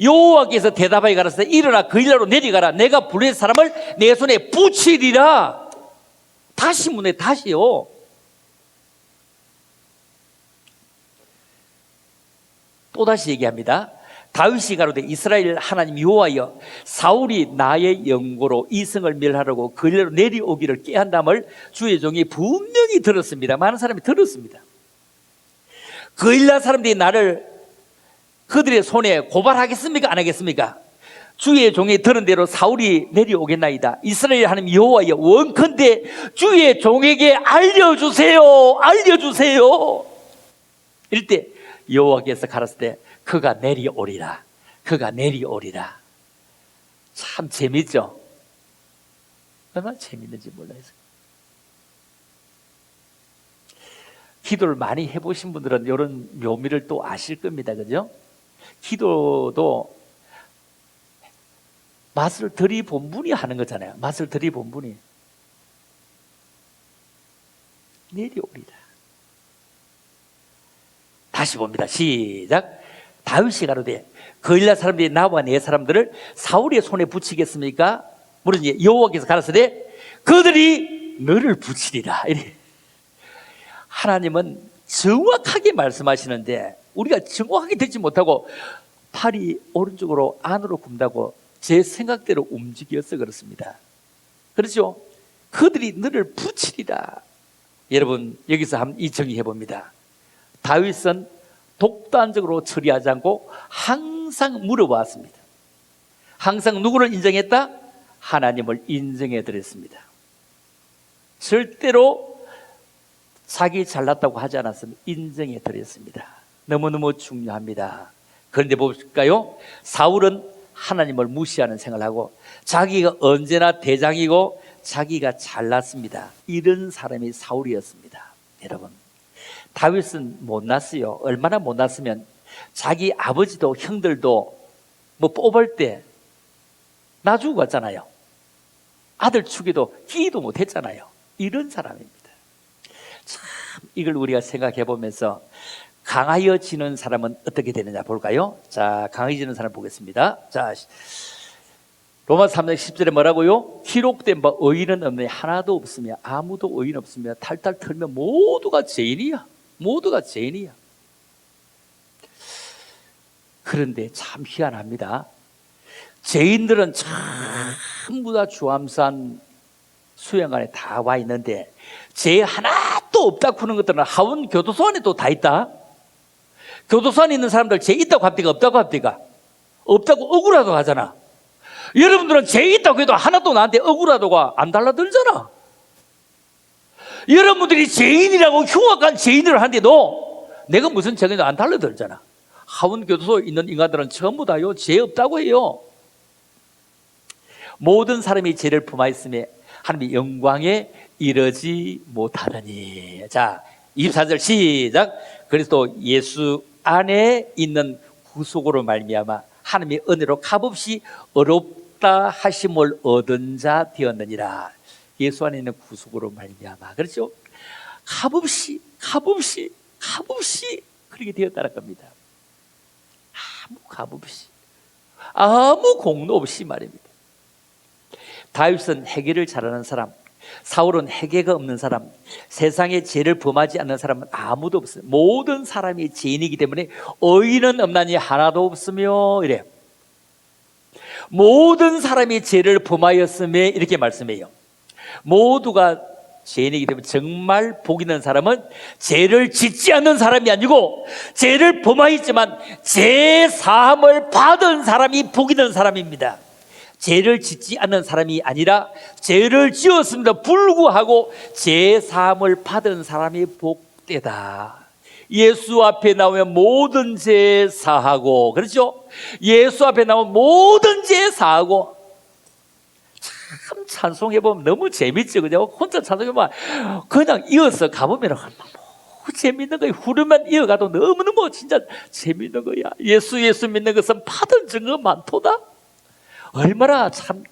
여호와께서 대답하여 가라사대 일어나 그 일로 내려가라. 내가 블레셋 사람을 내 손에 붙이리라. 다시 묻네. 다시요. 또다시 얘기합니다. 다윗이 가로되 이스라엘 하나님 여호와여, 사울이 나의 영고로 이성을 멸하려고 그 일로 내려오기를 꾀한담을 주의 종이 분명히 들었습니다. 많은 사람이 들었습니다. 그 일날 사람들이 나를 그들의 손에 고발하겠습니까? 안 하겠습니까? 주의 종이 들은 대로 사울이 내려오겠나이다. 이스라엘 하나님 여호와여, 원컨대 주의 종에게 알려주세요. 이럴 때 여호와께서 가라사대 그가 내려오리라. 참 재밌죠? 얼마나 재밌는지 몰라요. 기도를 많이 해보신 분들은 이런 묘미를 또 아실 겁니다. 그죠? 기도도 맛을 들이본 분이 하는 거잖아요. 맛을 들이본 분이. 내려오리라. 다시 봅니다. 시작. 다윗이 가로되 그 일날 사람들이 나와 내 사람들을 사울의 손에 붙이겠습니까? 물으니 여호와께서 가라사대 그들이 너를 붙이리라. 하나님은 정확하게 말씀하시는데 우리가 정확하게 듣지 못하고 팔이 오른쪽으로 안으로 굽다고 제 생각대로 움직여서 그렇습니다. 그렇죠? 그들이 너를 붙이리라. 여러분, 여기서 한번 이 정의해 봅니다. 다윗은 독단적으로 처리하지 않고 항상 물어봤습니다. 항상 누구를 인정했다? 하나님을 인정해 드렸습니다. 절대로 자기 잘났다고 하지 않았습니다. 인정해 드렸습니다. 너무너무 중요합니다. 그런데 볼까요? 사울은 하나님을 무시하는 생각을 하고 자기가 언제나 대장이고 자기가 잘났습니다. 이런 사람이 사울이었습니다. 여러분, 다윗은 못났어요. 얼마나 못났으면 자기 아버지도 형들도 뭐 뽑을 때 놔주고 갔잖아요. 아들 축에도 끼도 못했잖아요. 이런 사람입니다. 참 이걸 우리가 생각해 보면서 강하여지는 사람은 어떻게 되느냐 볼까요? 자, 강해지는 사람 보겠습니다. 자, 로마서 3장 10절에 뭐라고요? 기록된 바 의인은 없네. 하나도 없으며 아무도 의인 없으며 탈탈 털면 모두가 죄인이야. 그런데 참 희한합니다. 죄인들은 전부 다 주암산 수양관에 다 와 있는데 죄 하나도 없다고 하는 것들은 하원 교도소 안에 또 다 있다. 교도소 안에 있는 사람들 죄 있다고 합니까? 없다고 합니까? 없다고 억울하다고 하잖아. 여러분들은 죄 있다고 해도 하나도 나한테 억울하다고 안 달라들잖아. 여러분들이 죄인이라고 흉악한 죄인을 하는데도 내가 무슨 죄인도 안 달라들잖아. 하원교도소에 있는 인간들은 전부 다요 죄 없다고 해요. 모든 사람이 죄를 품하였으며 하나님의 영광에 이르지 못하느니. 자, 24절 시작. 그리스도 예수 안에 있는 구속으로 말미암아 하나님의 은혜로 값없이 어렵다 하심을 얻은 자 되었느니라. 예수 안에 있는 구속으로 말미암아. 그렇죠? 값없이 그렇게 되었다는 겁니다. 아무 값없이, 아무 공로 없이 말입니다. 다윗은 회개를 잘하는 사람, 사울은 회개가 없는 사람, 세상에 죄를 범하지 않는 사람은 아무도 없어요. 모든 사람이 죄인이기 때문에 의인은 없나니 하나도 없으며 이래요. 모든 사람이 죄를 범하였음에 이렇게 말씀해요. 모두가 죄인이기 때문에 정말 복 있는 사람은 죄를 짓지 않는 사람이 아니고 죄를 범하였지만 죄 사함을 받은 사람이 복 있는 사람입니다. 죄를 짓지 않는 사람이 아니라 죄를 지었음에도 불구하고 죄 사함을 받은 사람이 복되다. 예수 앞에 나오면 모든 죄 사하고, 그렇죠? 예수 앞에 나오면 모든 죄 사하고. 참 찬송해보면 너무 재밌죠, 그죠? 혼자 찬송해보면 그냥 이어서 가보면 너무 재밌는 거예요. 후렴만 이어가도 너무너무 진짜 재밌는 거야. 예수 믿는 것은 받은 증거 많도다. 얼마나 참,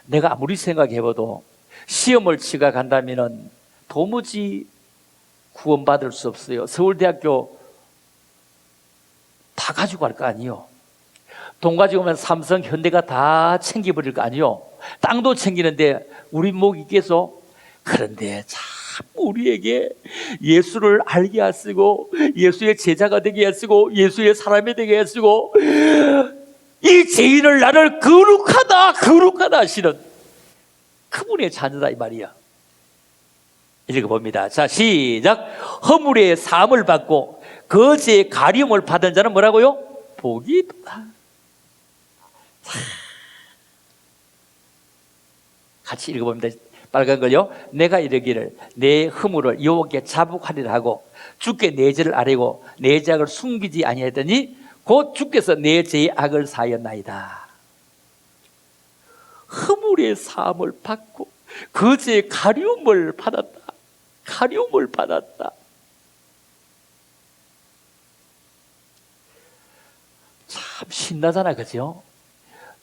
내가 아무리 생각해봐도 시험을 치가 간다면은 도무지 구원받을 수 없어요. 서울대학교 다 가지고 갈 거 아니에요. 돈 가지고 오면 삼성, 현대가 다 챙겨버릴 거 아니에요. 땅도 챙기는데 우리 목이 깨서. 그런데 참 우리에게 예수를 알게 하시고 예수의 제자가 되게 하시고 예수의 사람이 되게 하시고 이 죄인을 나를 거룩하다 하시는 그분의 자녀다 이 말이야. 읽어봅니다. 자, 시작. 허물의 사함을 받고 거지의 가리움을 받은 자는 뭐라고요? 복이 있다. 같이 읽어봅니다. 빨간 걸요. 내가 이르기를 내 허물을 여호와께 자복하리라 하고 주께 내 죄를 아뢰고 내 죄악을 숨기지 아니하더니 곧 주께서 내 죄의 악을 사하였나이다. 허물의 사함을 받고 거지의 가리움을 받았다. 가리움을 받았다. 참 신나잖아, 그죠?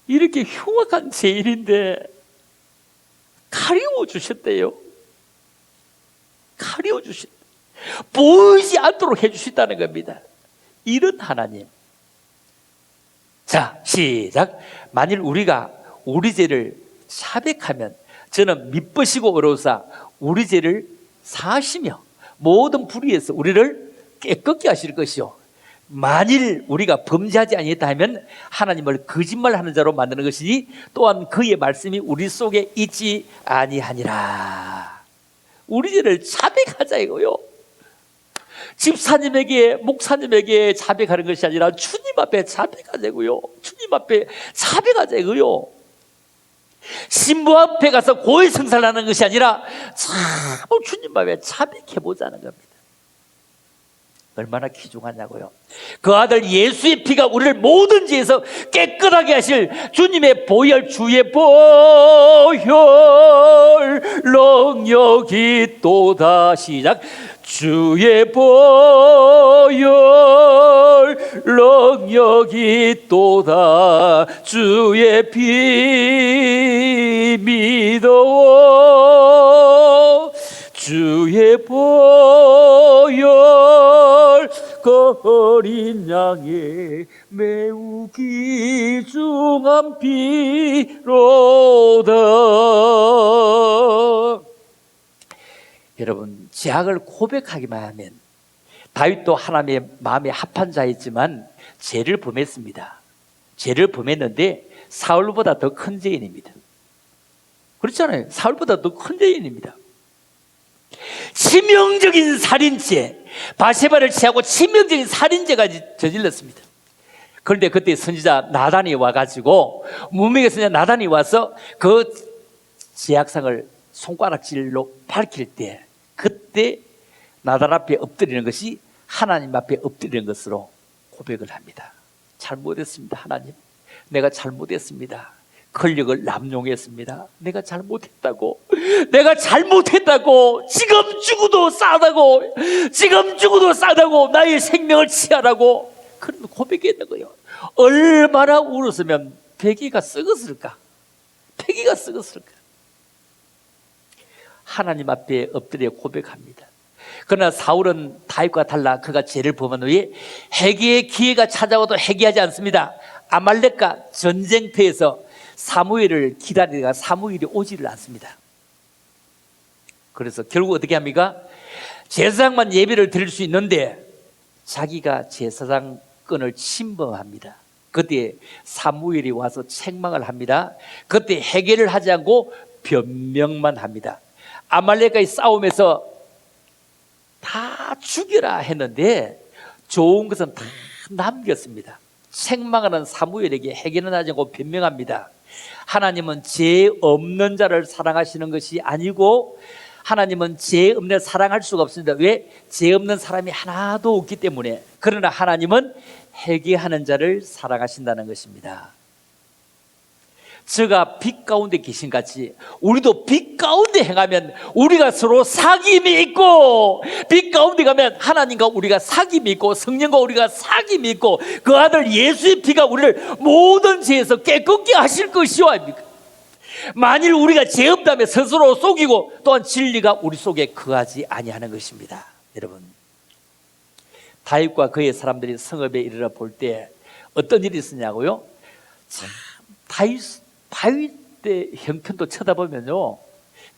이렇게 흉악한 죄인인데 가리워 주셨대요. 가리워 주셨다. 보이지 않도록 해주신다는 겁니다. 이런 하나님. 자, 시작. 만일 우리가 우리 죄를 자백하면 저는 미쁘시고 어려우사 우리 죄를 사하시며 모든 불의에서 우리를 깨끗게 하실 것이요 만일 우리가 범죄하지 아니했다 하면 하나님을 거짓말하는 자로 만드는 것이니 또한 그의 말씀이 우리 속에 있지 아니하니라. 우리 죄를 자백하자 이거요. 집사님에게 목사님에게 자백하는 것이 아니라 주님 앞에 자백하자고요. 주님 앞에 자백하자고요. 신부 앞에 가서 고해 성살하는 것이 아니라 참 주님 앞에 자백해보자는 겁니다. 얼마나 귀중하냐고요. 그 아들 예수의 피가 우리를 모든 죄에서 깨끗하게 하실 주님의 보혈, 주의 보혈 능력이 또다. 시작. 주의 보혈 능력이 또다. 주의 피 믿어 주의 보혈 그 어린 양의 매우 귀중한 피로다. 여러분, 죄악을 고백하기만 하면 다윗도 하나님의 마음에 합한 자였지만 죄를 범했습니다. 죄를 범했는데 사울보다 더 큰 죄인입니다. 그렇잖아요. 사울보다 더 큰 죄인입니다. 치명적인 살인죄, 바세바를 취하고 치명적인 살인죄가 저질렀습니다. 그런데 그때 선지자 나단이 와가지고 무명의 선지자 나단이 와서 그 죄악상을 손가락질로 밝힐 때 그때 나단 앞에 엎드리는 것이 하나님 앞에 엎드리는 것으로 고백을 합니다. 잘못했습니다. 하나님, 내가 잘못했습니다. 권력을 남용했습니다. 내가 잘못했다고 지금 죽어도 싸다고 나의 생명을 취하라고 그런 고백했는 거예요. 얼마나 울었으면 베개가 썩었을까. 하나님 앞에 엎드려 고백합니다. 그러나 사울은 다윗과 달라 그가 죄를 범한 후에 회개의 기회가 찾아와도 회개하지 않습니다. 아말렉과 전쟁터에서 사무엘을 기다리다가 사무엘이 오지를 않습니다. 그래서 결국 어떻게 합니까? 제사장만 예배를 드릴 수 있는데 자기가 제사장권을 침범합니다. 그때 사무엘이 와서 책망을 합니다. 그때 해결을 하지 않고 변명만 합니다. 아말렉과의 싸움에서 다 죽여라 했는데 좋은 것은 다 남겼습니다. 책망하는 사무엘에게 해결은 하지 않고 변명합니다. 하나님은 죄 없는 자를 사랑하시는 것이 아니고 하나님은 죄 없는 사랑할 수가 없습니다. 왜? 죄 없는 사람이 하나도 없기 때문에. 그러나 하나님은 회개하는 자를 사랑하신다는 것입니다. 저가 빛 가운데 계신 같이 우리도 빛 가운데 행하면 우리가 서로 사귐이 있고, 빛 가운데 가면 하나님과 우리가 사귐이 있고 성령과 우리가 사귐이 있고 그 아들 예수의 피가 우리를 모든 죄에서 깨끗게 하실 것이오 아닙니까? 만일 우리가 죄 없다면 스스로 속이고 또한 진리가 우리 속에 거하지 아니하는 것입니다. 여러분, 다윗과 그의 사람들이 성읍에 이르러 볼 때 어떤 일이 있었냐고요? 참, 다윗의 형편도 쳐다보면요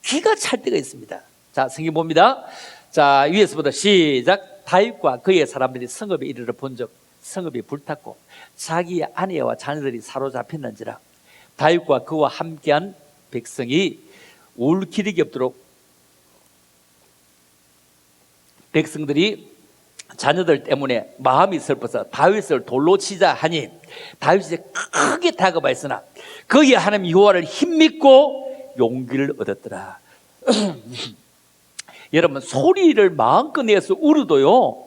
기가 찰 때가 있습니다. 자, 성경 봅니다. 자, 위에서부터 시작. 다윗과 그의 사람들이 성읍에 이르러 본즉 성읍이 불탔고 자기의 아내와 자녀들이 사로잡혔는지라. 다윗과 그와 함께한 백성이 울기르기 없도록 백성들이 자녀들 때문에 마음이 슬퍼서 다윗을 돌로 치자 하니 다윗이 크게 다급하였으나 그의 하나님 여호와를 힘입고 용기를 얻었더라. 여러분, 소리를 마음껏 내서 울어도요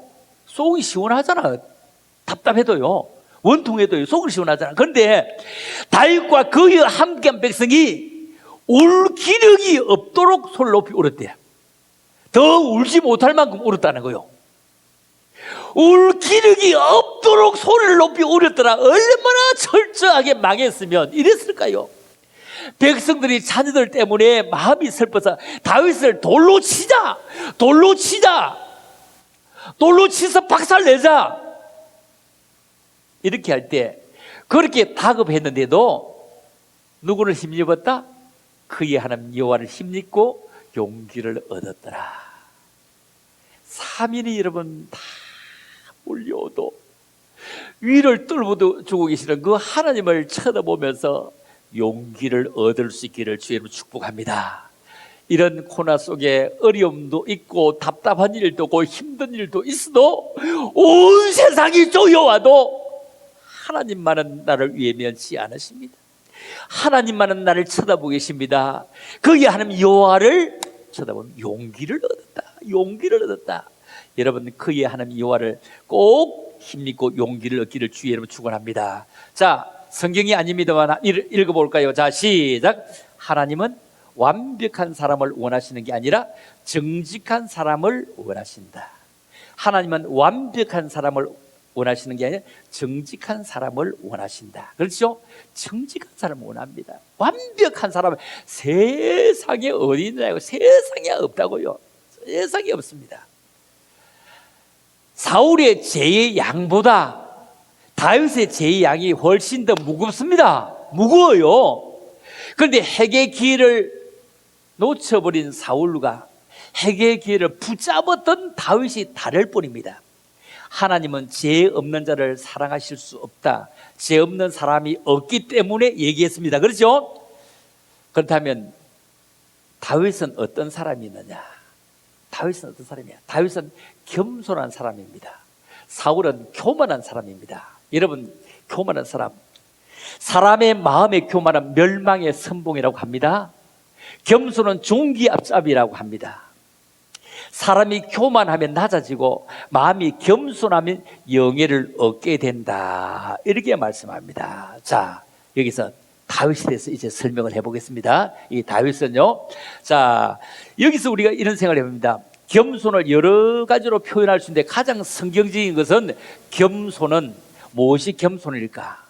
속이 시원하잖아. 답답해도요 원통해도요 속이 시원하잖아. 그런데 다윗과 그의 함께한 백성이 울 기력이 없도록 소리를 높이 울었대요. 더 울지 못할 만큼 울었다는 거예요. 울 기력이 없도록 소리를 높이 울었더라. 얼마나 철저하게 망했으면 이랬을까요? 백성들이 자녀들 때문에 마음이 슬퍼서 다윗을 돌로 치자, 돌로 치자, 돌로 치서 박살내자, 이렇게 할 때 그렇게 다급했는데도 누구를 힘입었다? 그의 하나님 여호와를 힘입고 용기를 얻었더라. 사민이 여러분 다 몰려오도 위를 뚫고 주고 계시는 그 하나님을 쳐다보면서 용기를 얻을 수 있기를 주의 이름으로 축복합니다. 이런 코로나 속에 어려움도 있고 답답한 일도 있고 힘든 일도 있어도 온 세상이 조여와도 하나님만은 나를 위해 면치 않으십니다. 하나님만은 나를 쳐다보고 계십니다. 그의 하나님 여호와를 쳐다보면 용기를 얻었다. 용기를 얻었다. 여러분, 그의 하나님 여호와를 꼭 힘입고 용기를 얻기를 주의 이름으로 축원합니다. 자, 성경이 아닙니다만 읽어볼까요? 자, 시작. 하나님은 완벽한 사람을 원하시는 게 아니라 정직한 사람을 원하신다. 하나님은 완벽한 사람을 원하시는 게 아니라 정직한 사람을 원하신다. 그렇죠? 정직한 사람을 원합니다. 완벽한 사람은 세상에 어디 있냐고. 세상에 없다고요. 세상에 없습니다. 사울의 죄의 양보다 다윗의 죄의 양이 훨씬 더 무겁습니다. 무거워요. 그런데 핵의 기회를 놓쳐버린 사울과 핵의 기회를 붙잡았던 다윗이 다를 뿐입니다. 하나님은 죄 없는 자를 사랑하실 수 없다. 죄 없는 사람이 없기 때문에 얘기했습니다. 그렇죠? 그렇다면 다윗은 어떤 사람이 있느냐? 다윗은 어떤 사람이야? 다윗은 겸손한 사람입니다. 사울은 교만한 사람입니다. 여러분, 교만한 사람, 사람의 마음의 교만은 멸망의 선봉이라고 합니다. 겸손은 종기 앞잡이라고 합니다. 사람이 교만하면 낮아지고 마음이 겸손하면 영예를 얻게 된다, 이렇게 말씀합니다. 자, 여기서 다윗에 대해서 이제 설명을 해보겠습니다. 이 다윗은요, 자, 여기서 우리가 이런 생각을 해봅니다. 겸손을 여러 가지로 표현할 수 있는데 가장 성경적인 것은 겸손은 무엇이 겸손일까?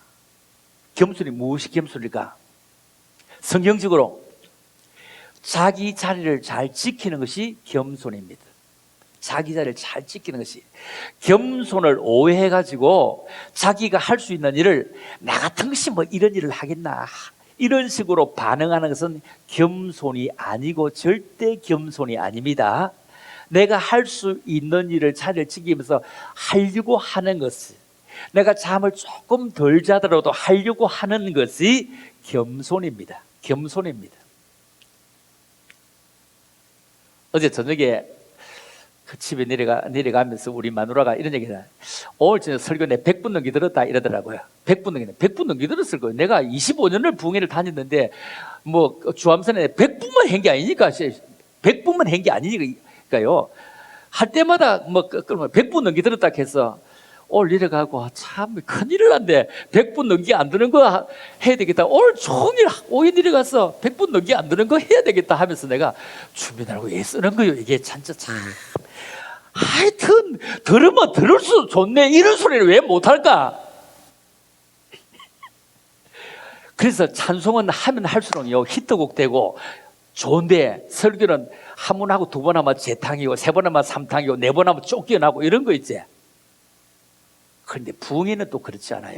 겸손이 무엇이 겸손일까? 성경적으로 자기 자리를 잘 지키는 것이 겸손입니다. 자기 자리를 잘 지키는 것이. 겸손을 오해해가지고 자기가 할 수 있는 일을 나 같은 것이 뭐 이런 일을 하겠나, 이런 식으로 반응하는 것은 겸손이 아니고 절대 겸손이 아닙니다. 내가 할 수 있는 일을 자리를 지키면서 하려고 하는 것이, 내가 잠을 조금 덜 자더라도 하려고 하는 것이 겸손입니다. 겸손입니다. 어제 저녁에 그 집에 내려가면서 우리 마누라가 이런 얘기를, 오늘 저녁 설교 내 100분 넘게 들었다 이러더라고요. 100분 넘게 들었을 거예요. 내가 25년을 부흥회를 다녔는데 뭐 주암선에 100분만 한 게 아니니까, 100분만 한 게 아니니까요. 할 때마다 뭐 100분 넘게 들었다 해서 오늘 내려가고 참 큰일을 났네. 100분 넘게 안 드는 거 해야 되겠다. 오늘 종일 오해 내려가서 100분 넘게 안 드는 거 해야 되겠다 하면서 내가 준비하라고 애쓰는 거예요. 이게 진짜 참. 하여튼 들으면 들을수록 좋네. 이런 소리를 왜 못할까? 그래서 찬송은 하면 할수록요 히트곡 되고 좋은데, 설교는 한 번 하고 두 번 하면 재탕이고 세 번 하면 삼탕이고 네 번 하면 쫓겨나고 이런 거 있지. 그런데 부흥회는 또 그렇지 않아요.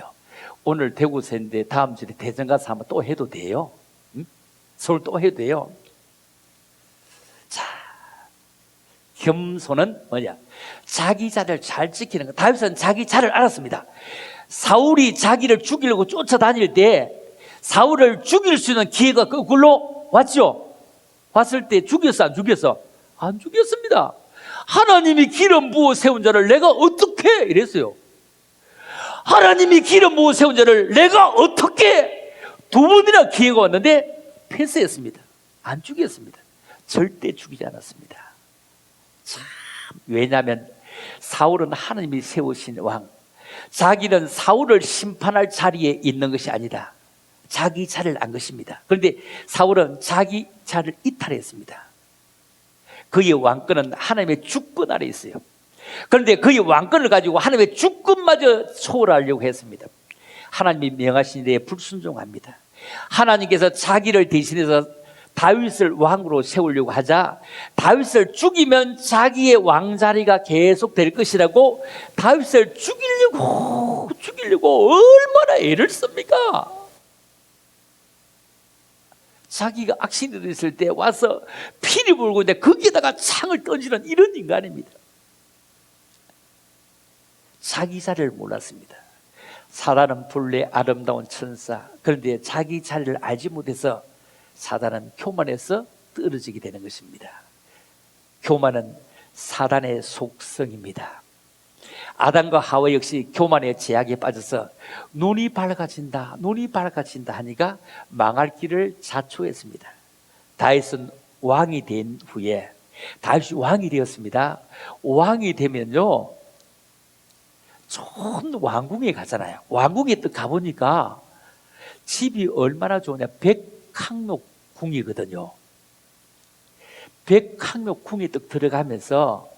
오늘 대구에서 했는데 다음 주에 대전 가서 한번 또 해도 돼요. 응? 서울 또 해도 돼요. 자, 겸손은 뭐냐? 자기 자를 잘 지키는 거. 다윗은 자기 자를 알았습니다. 사울이 자기를 죽이려고 쫓아다닐 때 사울을 죽일 수 있는 기회가 거꾸로 왔죠. 왔을 때 죽였어, 안 죽였어? 안 죽였습니다. 하나님이 기름 부어 세운 자를 내가 어떻게, 이랬어요. 하나님이 기름 부어 세운 자를 내가 어떻게, 두 번이나 기회가 왔는데 패스했습니다. 안 죽였습니다. 절대 죽이지 않았습니다. 참, 왜냐하면 사울은 하나님이 세우신 왕, 자기는 사울을 심판할 자리에 있는 것이 아니다. 자기 자를 안 것입니다. 그런데 사울은 자기 자를 이탈했습니다. 그의 왕권은 하나님의 주권 아래 있어요. 그런데 그의 왕권을 가지고 하나님의 주권마저 초월하려고 했습니다. 하나님이 명하신 일에 불순종합니다. 하나님께서 자기를 대신해서 다윗을 왕으로 세우려고 하자 다윗을 죽이면 자기의 왕자리가 계속 될 것이라고 다윗을 죽이려고 얼마나 애를 씁니까? 자기가 악신이 됐을 때 와서 피리 불고 있는데 거기에다가 창을 던지는 이런 인간입니다. 자기 자를 몰랐습니다. 사단은 본래 아름다운 천사, 그런데 자기 자를 알지 못해서 사단은 교만해서 떨어지게 되는 것입니다. 교만은 사단의 속성입니다. 아담과 하와 역시 교만의 제약에 빠져서 눈이 밝아진다 하니까 망할 길을 자초했습니다. 다윗은 왕이 된 후에, 다윗이 왕이 되었습니다. 왕이 되면요 좋은 왕궁에 가잖아요. 왕궁에 또 가보니까 집이 얼마나 좋으냐, 백항록궁이거든요. 백항록궁에 또 들어가면서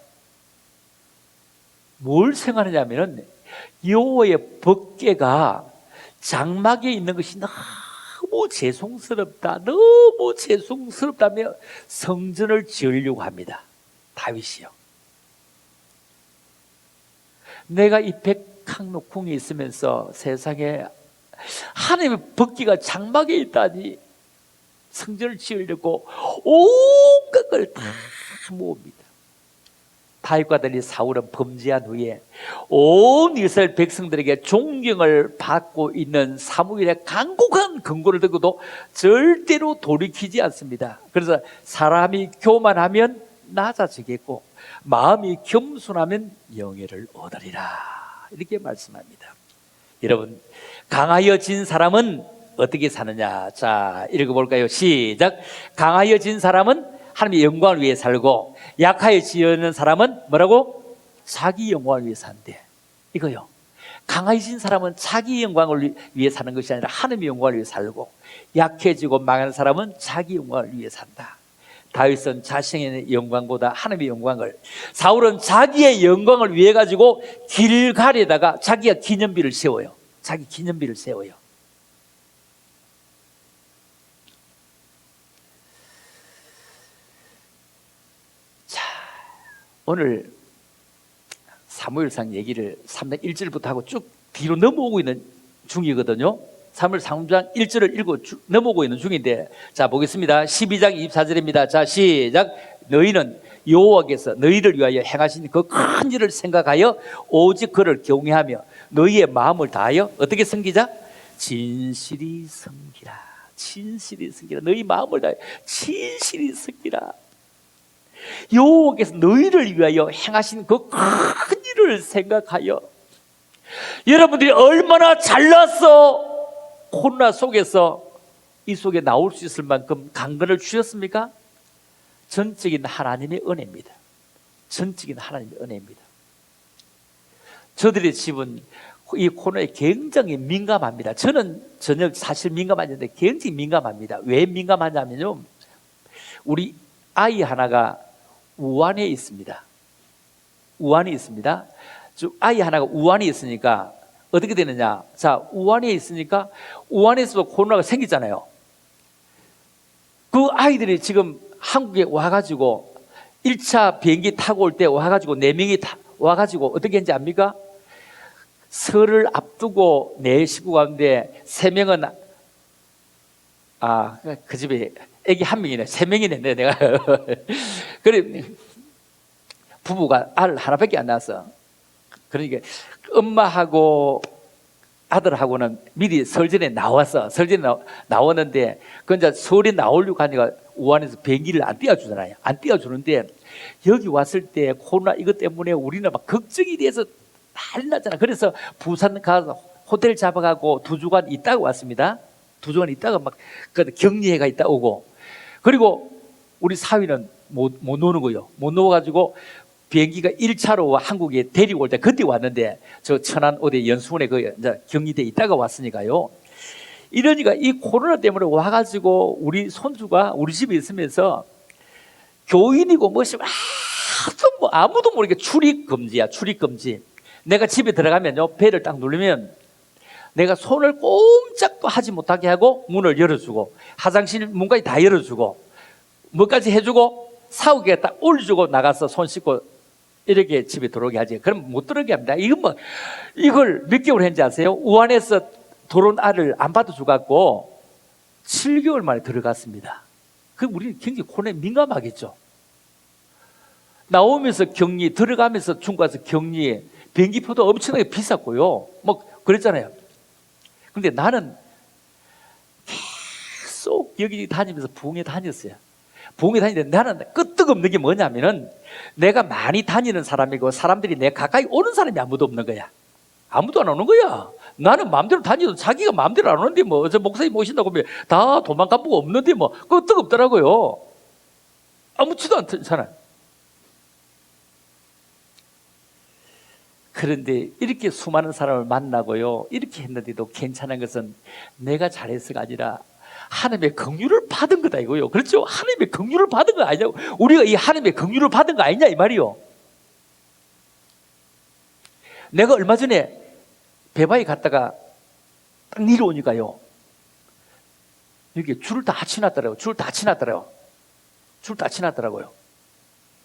뭘 생각하냐면은 여호와의 법궤가 장막에 있는 것이 너무 죄송스럽다며 성전을 지으려고 합니다. 다윗이요. 내가 이 백항록궁에 있으면서 세상에 하나님의 법궤가 장막에 있다니 성전을 지으려고 온갖 걸 다 모읍니다. 다윗과 달리 사울은 범죄한 후에 온 이스라엘 백성들에게 존경을 받고 있는 사무엘의 간곡한 근거를 듣고도 절대로 돌이키지 않습니다. 그래서 사람이 교만하면 낮아지겠고 마음이 겸손하면 영예를 얻으리라, 이렇게 말씀합니다. 여러분, 강하여진 사람은 어떻게 사느냐? 자, 읽어볼까요? 시작. 강하여진 사람은 하나님의 영광을 위해 살고 약하여지는 사람은 뭐라고? 자기 영광을 위해 산대. 이거요. 강해진 사람은 자기 영광을 위해 사는 것이 아니라 하나님의 영광을 위해 살고, 약해지고 망하는 사람은 자기 영광을 위해 산다. 다윗은 자신의 영광보다 하나님의 영광을, 사울은 자기의 영광을 위해 가지고 길갈에다가 자기가 기념비를 세워요. 자기 기념비를 세워요. 오늘 사무엘상 얘기를 3장 1절부터 하고 쭉 뒤로 넘어오고 있는 중이거든요. 사무엘 3장 1절을 읽고 넘어오고 있는 중인데, 자 보겠습니다. 12장 24절입니다. 자 시작. 너희는 여호와께서 너희를 위하여 행하신 그 큰 일을 생각하여 오직 그를 경외하며 너희의 마음을 다하여 어떻게 섬기자? 진실이 섬기라. 진실이 섬기라. 너희 마음을 다하여 진실이 섬기라. 여호와께서 너희를 위하여 행하신 그 큰 일을 생각하여. 여러분들이 얼마나 잘났어 코로나 속에서 이 속에 나올 수 있을 만큼 강건을 주셨습니까? 전적인 하나님의 은혜입니다. 전적인 하나님의 은혜입니다. 저들의 집은 이 코로나에 굉장히 민감합니다. 저는 전혀 사실 민감하지 않는데 굉장히 민감합니다. 왜 민감하냐면요, 우리 아이 하나가 우한에 있습니다. 우한에 있습니다. 아이 하나가 우한에 있으니까 어떻게 되느냐? 자, 우한에 있으니까 우한에서도 코로나가 생기잖아요. 그 아이들이 지금 한국에 와가지고 1차 비행기 타고 올 때 와가지고 4명이 와가지고 어떻게 했는지 압니까? 설을 앞두고 4식구 가운데 3명은 그 집에 애기 1명이네. 3명이네 내가. 그래 부부가 알 하나밖에 안 낳았어. 그러니까 엄마하고 아들하고는 미리 설전에 나왔어. 설전에 나왔는데 그 이제 설에 나오려고 하니까 우한에서 비행기를 안 띄워주잖아요. 안 띄워주는데 여기 왔을 때 코로나 이것 때문에 우리는 막 걱정이 돼서 난리 났잖아. 그래서 부산 가서 호텔 잡아가고 2주간 있다가 왔습니다. 2주간 있다가 막 격리해가 있다 오고, 그리고 우리 사위는 못 노는 거요. 못 놓아가지고 비행기가 1차로 한국에 데리고 올 때 그때 왔는데 저 천안 어디 연수원에 이제 격리돼 있다가 왔으니까요. 이러니까 이 코로나 때문에 와가지고 우리 손주가 우리 집에 있으면서 교인이고 뭐시 아무도 모르게 출입 금지야. 출입 금지. 내가 집에 들어가면요, 배를 딱 누르면 내가 손을 꼼짝도 하지 못하게 하고 문을 열어주고 화장실 문까지 다 열어주고 뭐까지 해주고 사우기에 딱 올려주고 나가서 손 씻고 이렇게 집에 들어오게 하지. 그럼 못 들어오게 합니다. 이걸 몇 개월 했는지 아세요? 우한에서 들어온 알을 안 받아주갖고 7개월 만에 들어갔습니다. 그럼 우리는 굉장히 코로나에 민감하겠죠. 나오면서 격리, 들어가면서 중국 가서 격리, 비행기표도 엄청나게 비쌌고요. 뭐 그랬잖아요. 근데 나는 계속 여기 다니면서 부흥회 다녔어요. 부흥회 다니는데 나는 끄떡없는 게 뭐냐면은 내가 많이 다니는 사람이고 사람들이 내 가까이 오는 사람이 아무도 없는 거야. 아무도 안 오는 거야. 나는 마음대로 다니도 자기가 마음대로 안 오는데 뭐 저 목사님 오신다고 하면 다 도망가보고 없는데 뭐 끄떡없더라고요. 아무렇지도 않잖아요. 그런데 이렇게 수많은 사람을 만나고요, 이렇게 했는데도 괜찮은 것은 내가 잘해서가 아니라 하나님의 긍휼을 받은 거다 이거요. 그렇죠? 하나님의 긍휼을 받은 거 아니냐고. 우리가 이 하나님의 긍휼을 받은 거 아니냐 이 말이요. 내가 얼마 전에 배바위 갔다가 딱 내려오니까요, 여기 줄을 다 치놨더라고요. 줄 다 치놨더라고요.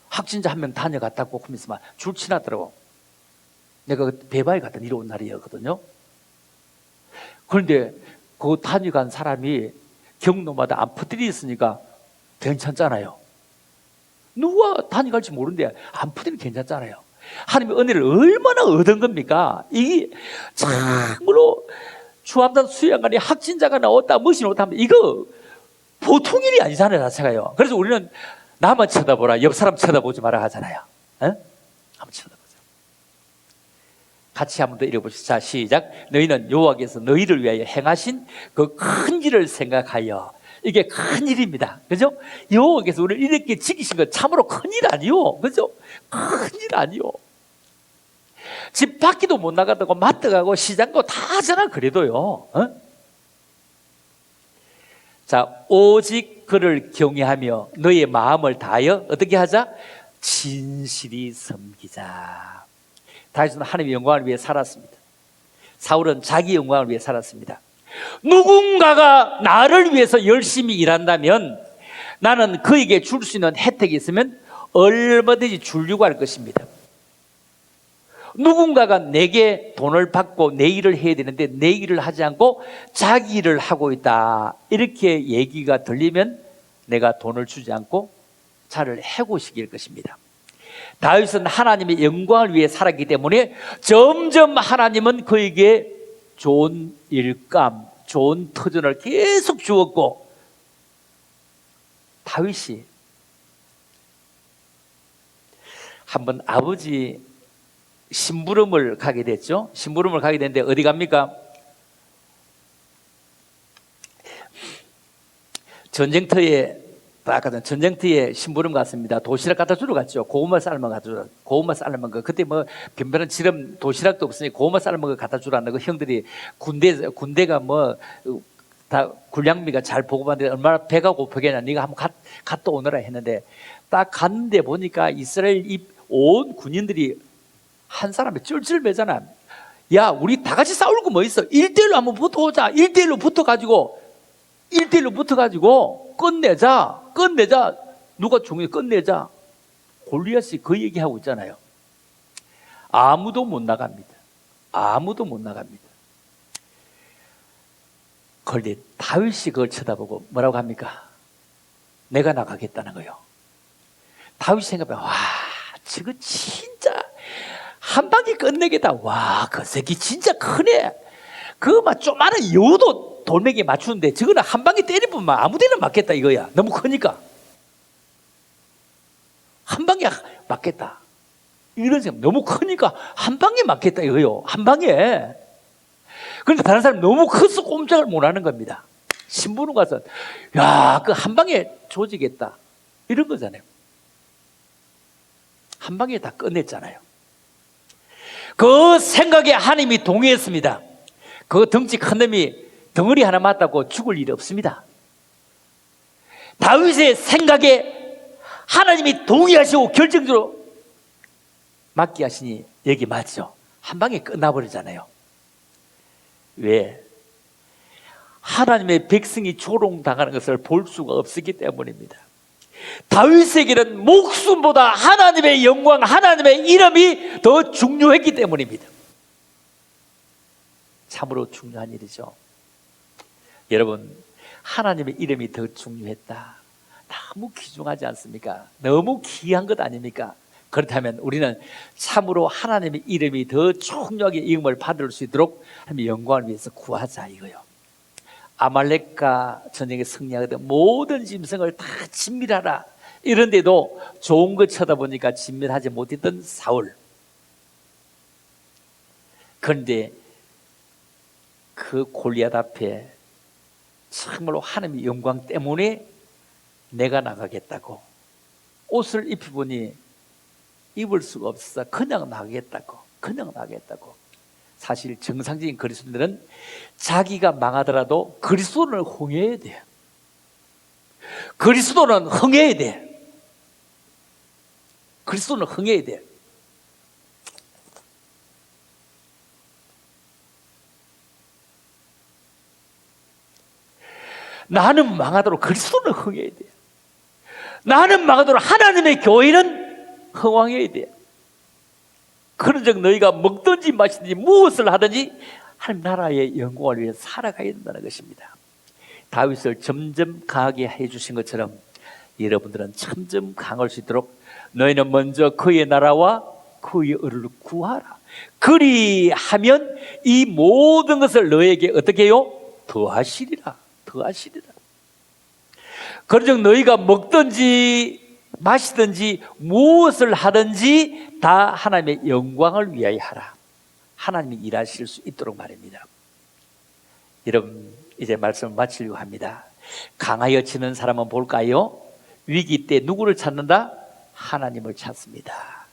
확진자 1명 다녀갔다고 하면서 막 줄 치놨더라고. 내가 배바위 갔다 내려온 날이었거든요. 그런데 그 다녀간 사람이 경로마다 안 퍼뜨렸으니까 괜찮잖아요. 누가 다녀갈지 모르는데 안 퍼뜨리면 괜찮잖아요. 하나님의 은혜를 얼마나 얻은 겁니까? 이게 참으로 주암단 수양관에 확진자가 나왔다, 무엇이 나왔다 하면 이거 보통 일이 아니잖아요, 자체가요. 그래서 우리는 나만 쳐다보라, 옆 사람 쳐다보지 마라 하잖아요. 한번 쳐다보자. 같이 한번 더 읽어보시죠. 자, 시작. 너희는 여호와께서 너희를 위하여 행하신 그 큰 일을 생각하여. 이게 큰 일입니다. 그죠? 여호와께서 우리를 이렇게 지키신 건 참으로 큰 일 아니요. 그죠? 큰 일 아니요. 집 밖에도 못 나가다고 마트 가고 시장도 다 하잖아. 그래도요. 자, 오직 그를 경외하며 너의 마음을 다하여 어떻게 하자? 진실이 섬기자. 다윗은 하나님의 영광을 위해 살았습니다. 사울은 자기 영광을 위해 살았습니다. 누군가가 나를 위해서 열심히 일한다면 나는 그에게 줄 수 있는 혜택이 있으면 얼마든지 주려고 할 것입니다. 누군가가 내게 돈을 받고 내 일을 해야 되는데 내 일을 하지 않고 자기 일을 하고 있다, 이렇게 얘기가 들리면 내가 돈을 주지 않고 차를 해고시킬 것입니다. 다윗은 하나님의 영광을 위해 살았기 때문에 점점 하나님은 그에게 좋은 일감, 좋은 터전을 계속 주었고, 다윗이 한번 아버지 심부름을 가게 됐죠. 심부름을 가게 됐는데 어디 갑니까? 아까 전쟁터에 심부름 갔습니다. 도시락 갖다 주러 갔죠. 고구마 삶아 갖다 주러. 고구마 삶은 거. 그때 뭐 변변한 지름 도시락도 없으니 고구마 삶은 거 갖다 주라는 거. 형들이 군대가 뭐 다 군량미가 잘 보고받는데 얼마나 배가 고프겠냐. 네가 한번 갔다 오너라 했는데, 딱 갔는데 보니까 이스라엘 온 군인들이 한 사람이 쩔쩔매잖아. 야, 우리 다 같이 싸울 거 뭐 있어? 1대1로 한번 붙어보자. 1대1로 붙어가지고 끝내자. 누가 중요해? 끝내자. 골리앗이 그 얘기하고 있잖아요. 아무도 못 나갑니다. 그런데 다윗이 그걸 쳐다보고 뭐라고 합니까? 내가 나가겠다는 거예요. 다윗이 생각해, 와, 저거 진짜 한 방에 끝내겠다. 와, 그 새끼 진짜 크네. 그 막 조그마한 여우도 돌멩이에 맞추는데 저거는 한 방에 때리면 아무데나 맞겠다 이거야. 너무 크니까 한 방에 맞겠다, 이런 생각. 너무 크니까 한 방에 맞겠다 이거요. 한 방에. 그런데 다른 사람 너무 커서 꼼짝을 못 하는 겁니다. 신부는 가서, 야, 그 한 방에 조지겠다, 이런 거잖아요. 한 방에 다 끝냈잖아요. 그 생각에 하나님이 동의했습니다. 그 덩치 큰 놈이 덩어리 하나 맞다고 죽을 일이 없습니다. 다윗의 생각에 하나님이 동의하시고 결정적으로 맡게 하시니 여기 맞죠. 한 방에 끝나버리잖아요. 왜? 하나님의 백성이 조롱당하는 것을 볼 수가 없었기 때문입니다. 다윗에게는 목숨보다 하나님의 영광, 하나님의 이름이 더 중요했기 때문입니다. 참으로 중요한 일이죠. 여러분, 하나님의 이름이 더 중요했다. 너무 귀중하지 않습니까? 너무 귀한 것 아닙니까? 그렇다면 우리는 참으로 하나님의 이름이 더 중요하게 이름을 받을 수 있도록 하나님의 영광을 위해서 구하자 이거요. 아말렉과 전쟁에 승리하거든 모든 짐승을 다 진멸하라, 이런데도 좋은 거 쳐다보니까 진멸하지 못했던 사울. 그런데 그 골리앗 앞에 참으로 하나님의 영광 때문에 내가 나가겠다고 옷을 입혀보니 입을 수가 없어. 그냥 나가겠다고. 사실 정상적인 그리스도인들은 자기가 망하더라도 그리스도를 흥해야 돼요. 그리스도는 흥해야 돼. 나는 망하도록 그리스도는 흥해야 돼. 나는 망하도록 하나님의 교회는 흥왕해야 돼. 그런즉 너희가 먹든지 마시든지 무엇을 하든지 하나님 나라의 영광을 위해 살아가야 된다는 것입니다. 다윗을 점점 강하게 해주신 것처럼 여러분들은 점점 강할 수 있도록 너희는 먼저 그의 나라와 그의 의를 구하라. 그리하면 이 모든 것을 너에게 어떻게 해요? 더하시리라. 그런즉 너희가 먹든지 마시든지 무엇을 하든지 다 하나님의 영광을 위하여 하라. 하나님이 일하실 수 있도록 말입니다. 여러분, 이제 말씀을 마치려고 합니다. 강하여 치는 사람은 볼까요? 위기 때 누구를 찾는다? 하나님을 찾습니다.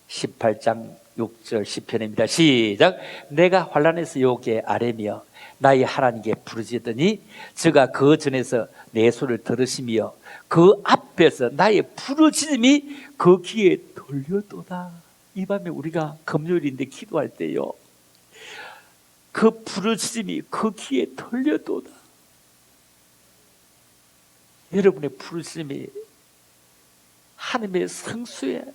18장 6절 시편입니다. 시작. 내가 환난에서 여호와께 아뢰며 나의 하나님께 부르짖더니 저가 그 전에서 내 소리를 들으시며 그 앞에서 나의 부르짖음이 그 귀에 들려도다. 이 밤에 우리가 금요일인데 기도할 때요, 그 부르짖음이 그 귀에 들려도다. 여러분의 부르짖음이 하나님의 성수에,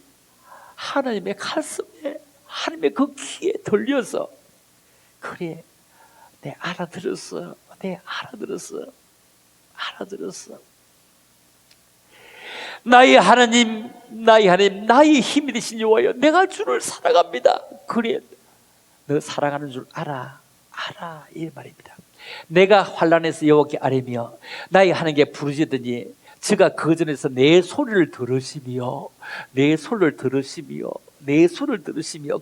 하나님의 가슴에, 하나님의 그 귀에 들려서 그래, 내 알아들었어. 나의 하나님, 나의 힘이 되신 여호와여, 내가 주를 사랑합니다. 그래, 너 사랑하는 줄 알아 이 말입니다. 내가 환난에서 여호와께 아뢰며 나의 하나님께 부르짖더니 저가 거전에서 내 소리를 들으시며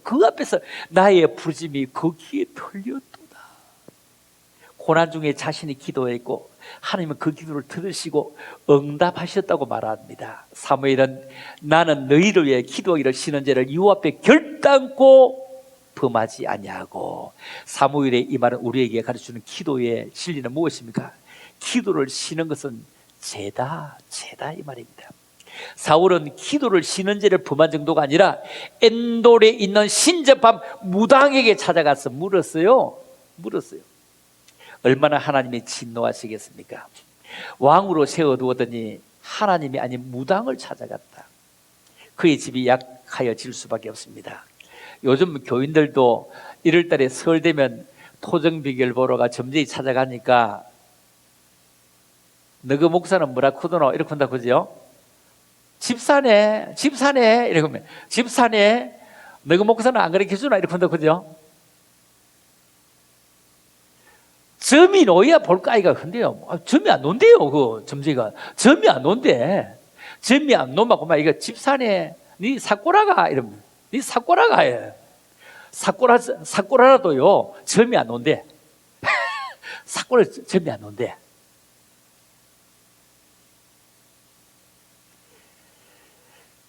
그 앞에서 나의 부르짖음이 그 귀에 들렸도다. 고난 중에 자신이 기도했고 하나님은 그 기도를 들으시고 응답하셨다고 말합니다. 사무엘은 나는 너희를 위해 기도하기를 쉬는 죄를 여호와 앞에 결단코 범하지 아니하고. 사무엘의 이 말은 우리에게 가르치는 기도의 진리는 무엇입니까? 기도를 쉬는 것은 죄다 이 말입니다. 사울은 기도를 쉬는 죄를 범한 정도가 아니라 엔돌에 있는 신접한 무당에게 찾아가서 물었어요. 얼마나 하나님이 진노하시겠습니까? 왕으로 세워두었더니 하나님이 아닌 무당을 찾아갔다. 그의 집이 약하여질 수밖에 없습니다. 요즘 교인들도 1월달에 설 되면 토정비결 보러가 점쟁이 찾아가니까 너그 목사는 뭐라 크더노? 이렇게 한다 그죠? 집사네 이렇게 하면 집사네, 너그 목사는 안 가르쳐주나? 이렇게 한다 그죠? 점이 놓여야 볼까 아이가. 근데요, 점이 안 논대요. 그 점쟁이가 점이 안 논대. 점이 안 놓으면 막 이거 집사네, 니 사꼬라가 이러면 니 사꼬라가 해. 사꼬라라도요 점이 안 논대. 사꼬라 점이 안 논대.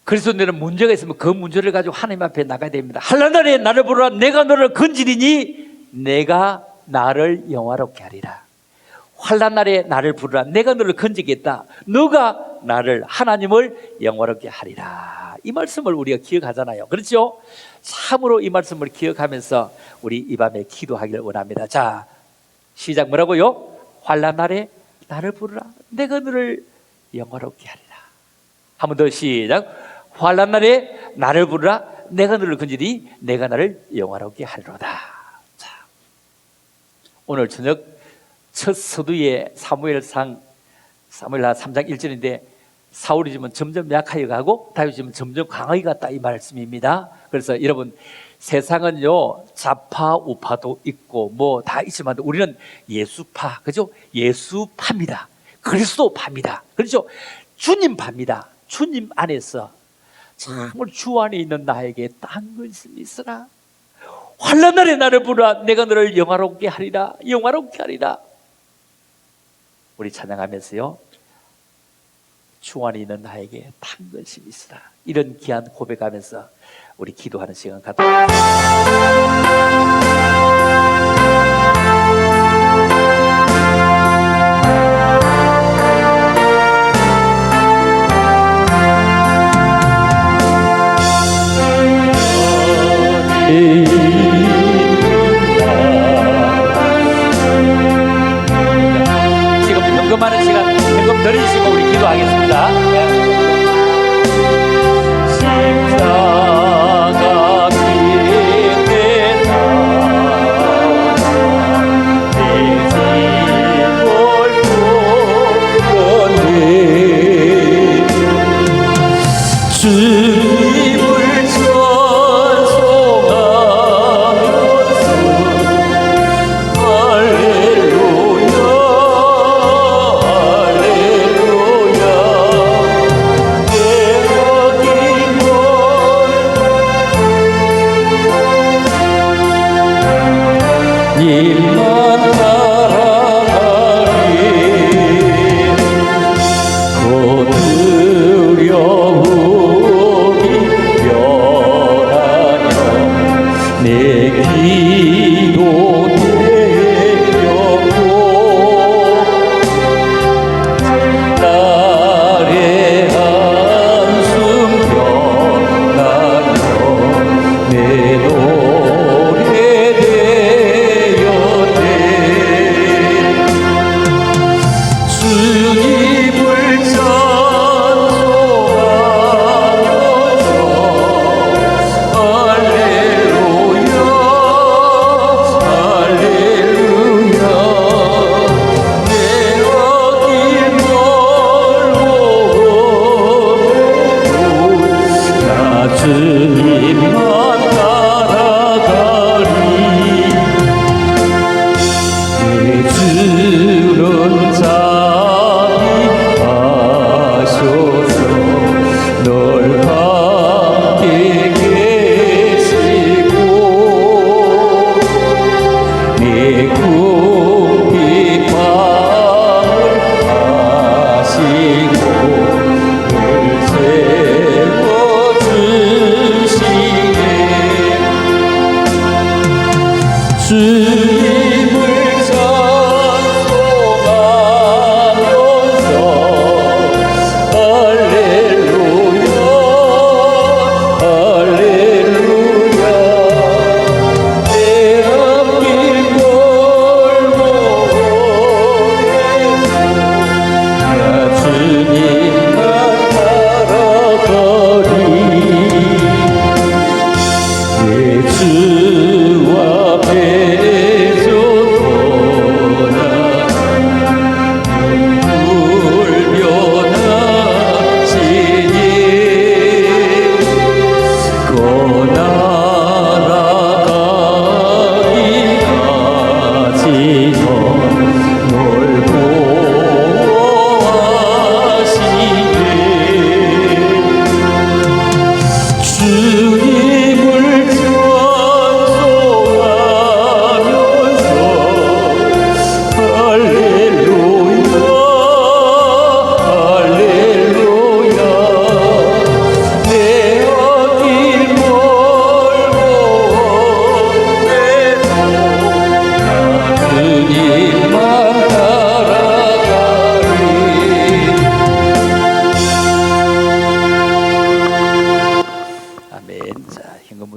그래서 너는 문제가 있으면 그 문제를 가지고 하나님 앞에 나가야 됩니다. 한날에 나를 부르라. 내가 너를 건지리니 내가 나를 영화롭게 하리라. 환난 날에 나를 부르라. 내가 너를 건지겠다. 너가 나를, 하나님을 영화롭게 하리라. 이 말씀을 우리가 기억하잖아요. 그렇죠? 참으로 이 말씀을 기억하면서 우리 이 밤에 기도하기를 원합니다. 자, 시작. 뭐라고요? 환난 날에 나를 부르라. 내가 너를 영화롭게 하리라. 한 번 더 시작. 환난 날에 나를 부르라. 내가 너를 건지리 내가 나를 영화롭게 하리로다. 자, 오늘 저녁 첫 서두에 사무엘하 3장 1절인데 사울이 지금 점점 약하여 가고 다윗이 지금 점점 강하게 갔다 이 말씀입니다. 그래서 여러분, 세상은요 좌파 우파도 있고 뭐 다 있지만 우리는 예수파, 그죠? 예수파입니다. 그리스도파입니다. 그렇죠? 주님파입니다. 주님 안에서 정말 주 안에 있는 나에게 딴 것이 있으나 환난 날에 나를 부르라. 내가 너를 영화롭게 하리라. 우리 찬양하면서요, 주 안에 있는 나에게 딴 것이 있으라. 이런 귀한 고백하면서 우리 기도하는 시간 갖도록 하겠습니다. 지금 현금하는 시간, 현금 들으시고 우리 기도하겠습니다. 십자가 빛에 내 짐을 걷네 주님을 두려움이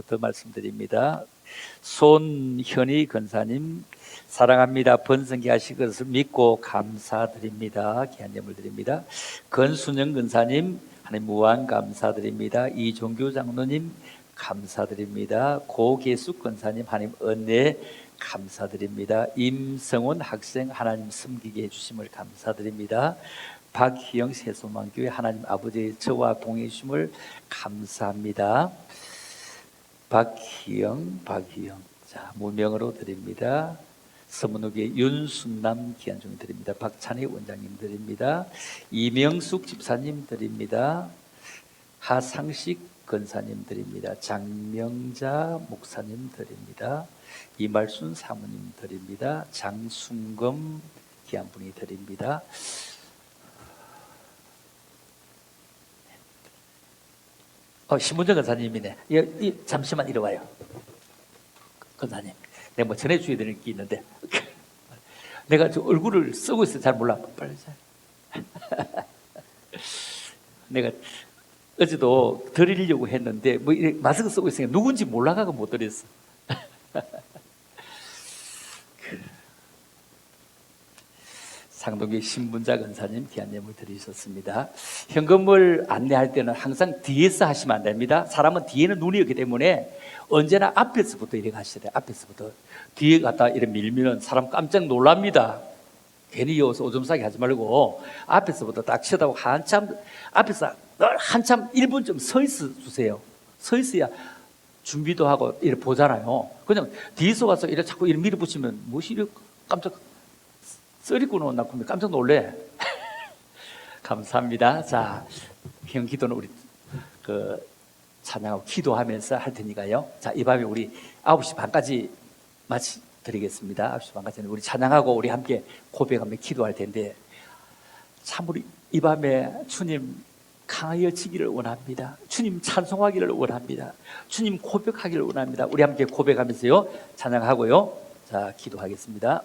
더 말씀드립니다. 손현희 권사님, 사랑합니다. 번성기 하실 것을 믿고 감사드립니다. 귀한 예물 드립니다. 건순영 권사님, 하나님 무한 감사드립니다. 이종규 장로님 감사드립니다. 고계숙 권사님, 하나님 은혜 감사드립니다. 임성훈 학생, 하나님 섬기게 해주심을 감사드립니다. 박희영 새소망교회, 하나님 아버지의 저와 동행해 주심을 감사합니다. 박희영. 자, 무명으로 드립니다. 서문옥의 윤순남 기한종 드립니다. 박찬희 원장님 드립니다. 이명숙 집사님 드립니다. 하상식 권사님 드립니다. 장명자 목사님 드립니다. 이말순 사모님 드립니다. 장순검 귀한 분이 드립니다. 신문정 권사님이네. 잠시만 이리 와요. 권사님, 내가 뭐 전해줘야 되는 게 있는데 내가 저 얼굴을 쓰고 있어 잘 몰라. 빨리 내가 어제도 드리려고 했는데 뭐 이렇게 마스크 쓰고 있으니까 누군지 몰라가고 못 드렸어. 상동기 신분자 권사님 귀한 예물 드리셨습니다. 현금을 안내할 때는 항상 뒤에서 하시면 안 됩니다. 사람은 뒤에는 눈이 없기 때문에 언제나 앞에서부터 이렇게 하셔야 돼요. 앞에서부터. 뒤에 갔다 이렇게 밀면 사람 깜짝 놀랍니다. 괜히 여기서 오줌 싸게 하지 말고 앞에서부터 딱 쳐다보고 한참 앞에서 한참 1분 좀 서 있어 주세요. 서 있어야 준비도 하고 이렇게 보잖아요. 그냥 뒤에서 와서 이렇게 자꾸 이렇게 밀어붙이면 무엇이 이렇게 깜짝 썰이고 나온다 그러면 깜짝 놀래. 감사합니다. 자, 형 기도는 우리 찬양하고 기도하면서 할 테니까요. 자, 이 밤에 우리 9시 반까지 마치 드리겠습니다. 9시 반까지는 우리 찬양하고 우리 함께 고백하며 기도할 텐데 참 우리 이 밤에 주님 강하여지기를 원합니다. 주님 찬송하기를 원합니다. 주님 고백하기를 원합니다. 우리 함께 고백하면서요 찬양하고요. 자, 기도하겠습니다.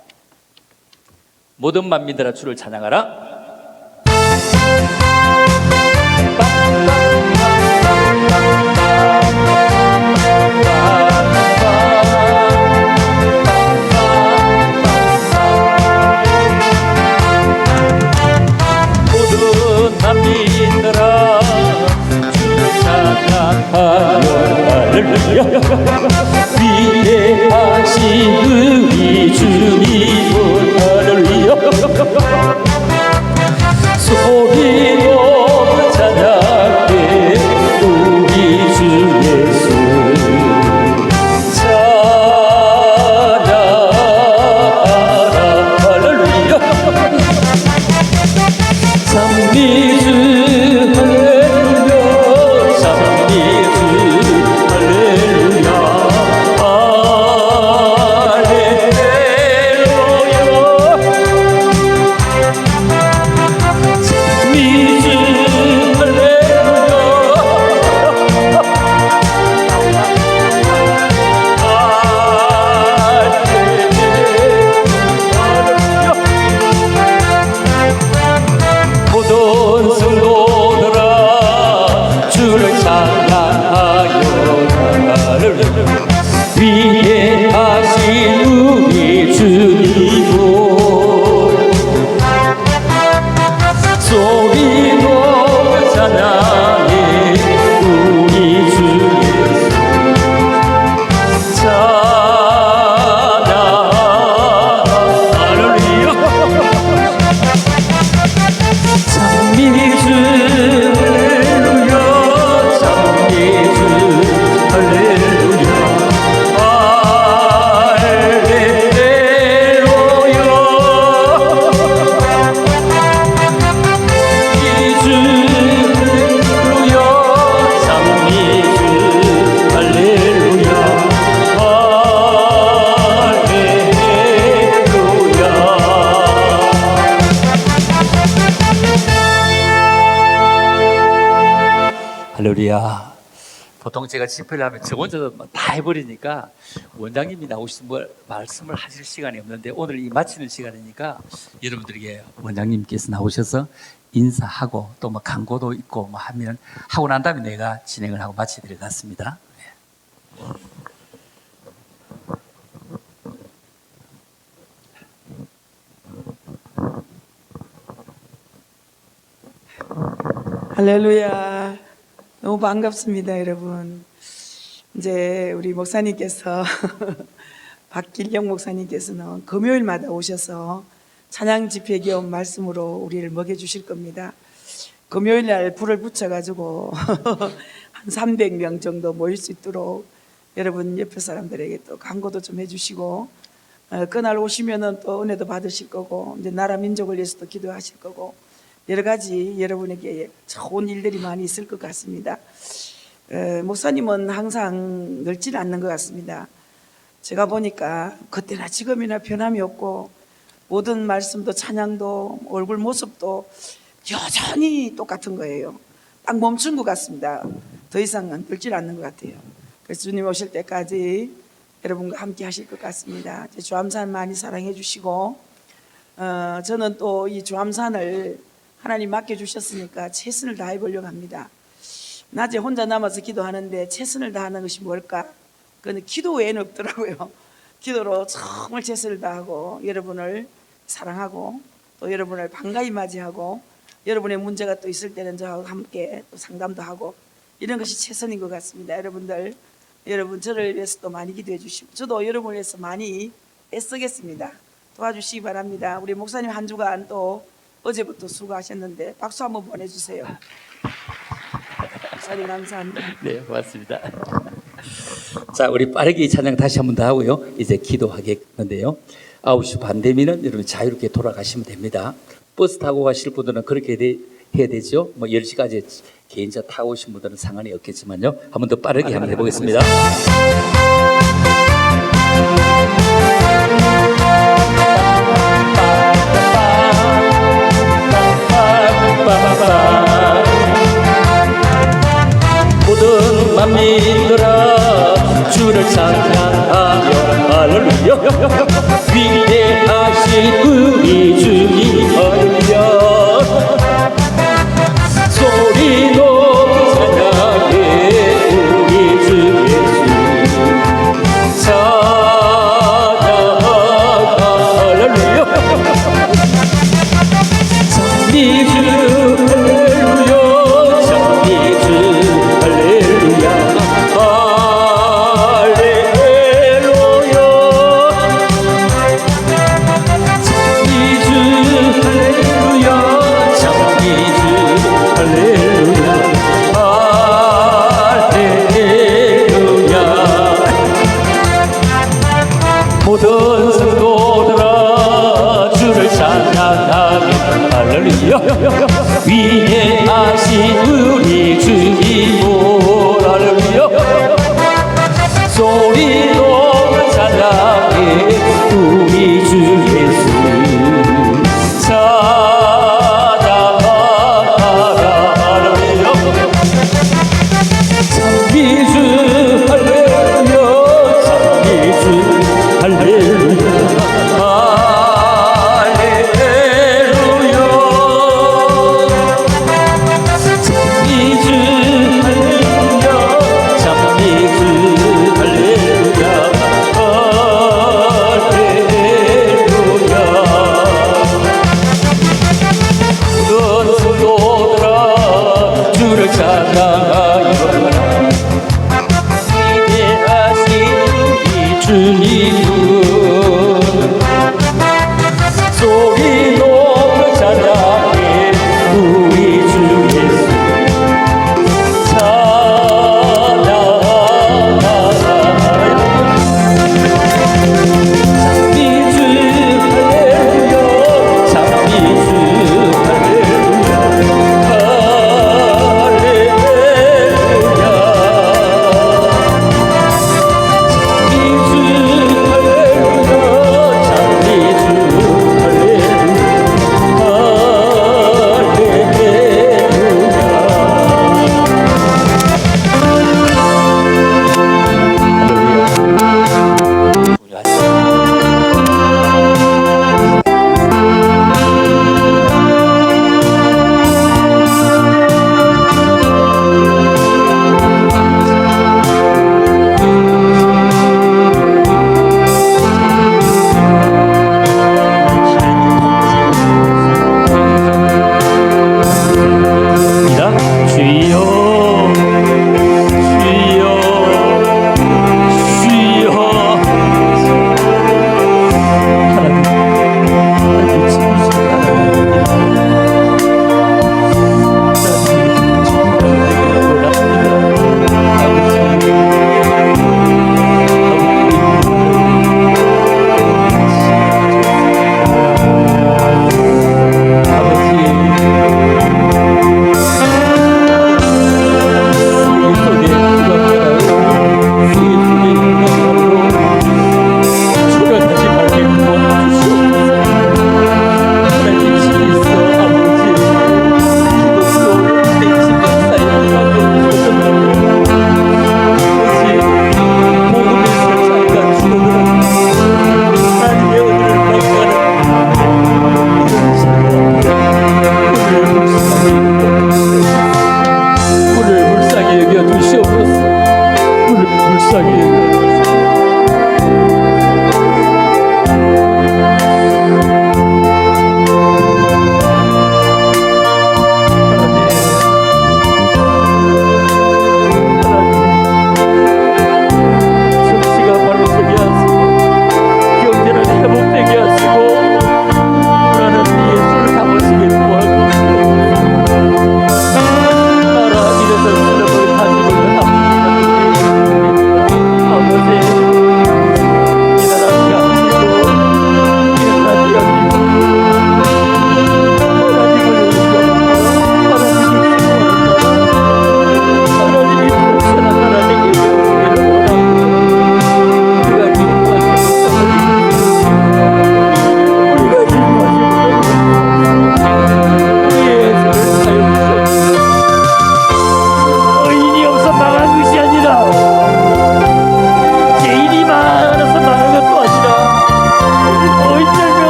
모든 만민들아 주를 찬양하라. 모든 만민들아 주를 찬양하여 할렐루야. 위대하신 우리 주님을 할렐루야. 소리로 찬양해 우리 주 예수 찬양하라. 할렐루야. 찬미주 할렐루야. 찬미주 할렐루야. 모든 성도들아 주를 찬양하여 위대하신 우리 주님을 소리로 찬양해 우리 주 예수 찬양하라. 찬미주 할렐루야. 찬미주 할렐루야. 할렐루야. 보통 제가 집회를 하면 저 혼자 다 해버리니까 원장님이 나오셔서 말씀을 하실 시간이 없는데 오늘 이 마치는 시간이니까 여러분들에게 원장님께서 나오셔서 인사하고 또 뭐 광고도 있고 뭐 하면 하고 난 다음에 내가 진행을 하고 마치도록 하겠습니다. 할렐루야. 너무 반갑습니다, 여러분. 이제 우리 목사님께서 박길영 목사님께서는 금요일마다 오셔서 찬양 집회 겸 말씀으로 우리를 먹여주실 겁니다. 금요일 날 불을 붙여가지고 한 300명 정도 모일 수 있도록 여러분 옆에 사람들에게 또 광고도 좀 해주시고, 그날 오시면은 또 은혜도 받으실 거고, 이제 나라 민족을 위해서도 기도하실 거고, 여러 가지 여러분에게 좋은 일들이 많이 있을 것 같습니다. 목사님은 항상 늙지는 않는 것 같습니다. 제가 보니까 그때나 지금이나 변함이 없고, 모든 말씀도 찬양도 얼굴 모습도 여전히 똑같은 거예요. 딱 멈춘 것 같습니다. 더 이상은 늙지 않는 것 같아요. 그래서 주님 오실 때까지 여러분과 함께 하실 것 같습니다. 주암산 많이 사랑해 주시고, 저는 또 이 주암산을 하나님 맡겨주셨으니까 최선을 다해 보려고 합니다. 낮에 혼자 남아서 기도하는데 최선을 다하는 것이 뭘까? 그건 기도 외에는 없더라고요. 기도로 정말 최선을 다하고 여러분을 사랑하고 또 여러분을 반가이 맞이하고, 여러분의 문제가 또 있을 때는 저하고 함께 또 상담도 하고, 이런 것이 최선인 것 같습니다. 여러분 저를 위해서 또 많이 기도해 주시고, 저도 여러분을 위해서 많이 애쓰겠습니다. 도와주시기 바랍니다. 우리 목사님 한 주간 또 어제부터 수고하셨는데 박수 한번 보내주세요. 목사님 감사합니다. 네, 고맙습니다. 자, 우리 빠르게 찬양 다시 한 번 더 하고요. 이제 기도하겠는데요. 9시 반 되면은 여러분 자유롭게 돌아가시면 됩니다. 버스 타고 가실 분들은 그렇게 해야 되죠. 뭐 10시까지 개인차 타고 오신 분들은 상관이 없겠지만요. 한 번 더 빠르게 한번 해보겠습니다. 모든 만민들아 주를 찬양하며 할렐루야. 위대하신 우리 주님 할렐루야. 소리 높이 찬양해 우리 주 예수 찬양하 할렐루야. 찬미주 모든 성도들아 주를 찬양하며 할렐루야. 위대하신 우리 주님 할렐루야. 소리 높은 찬양해 우리 주 예수 찬양하라 할렐루야. 찬미주 할렐루야. 찬미주 할렐루야.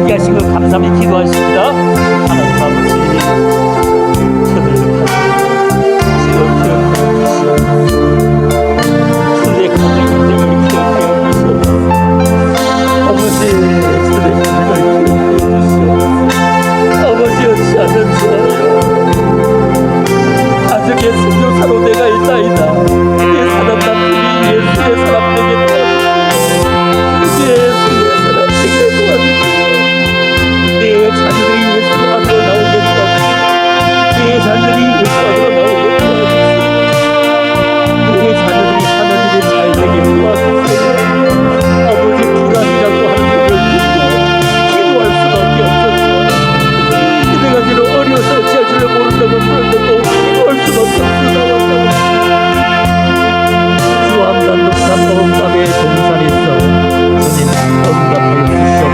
함께 하신 것 감사히 기도하십니다. 하나님 아버지, 저들을 기억하여 저들의 가정 인생을 기억하여 주시옵소서. 아버지, 저들의 가정을 기억하여 주시옵소서. 아버지 어찌하면 좋아요. 가정의 선교사로 내가 있나이다. 내 사랑 남편이 예수의 사람 되겠다. 예수의 사람 되게 도와주시오. 내 자녀들이 예수 안으로 나오겠다. 내 자녀들이 예수 안으로 나오겠다. 내 자녀들이 하나님의 잘 되게 도와주세요. 아버지 불안이라고 하는 것을 듣고 기도할 수밖에 없었어. 이래가지고 어려서 어찌할 줄을 모른다고 그러는데도 기도할 수밖에 없어. 주암단 독산 응답의 동산에서 주님 응답하여 주시옵소서.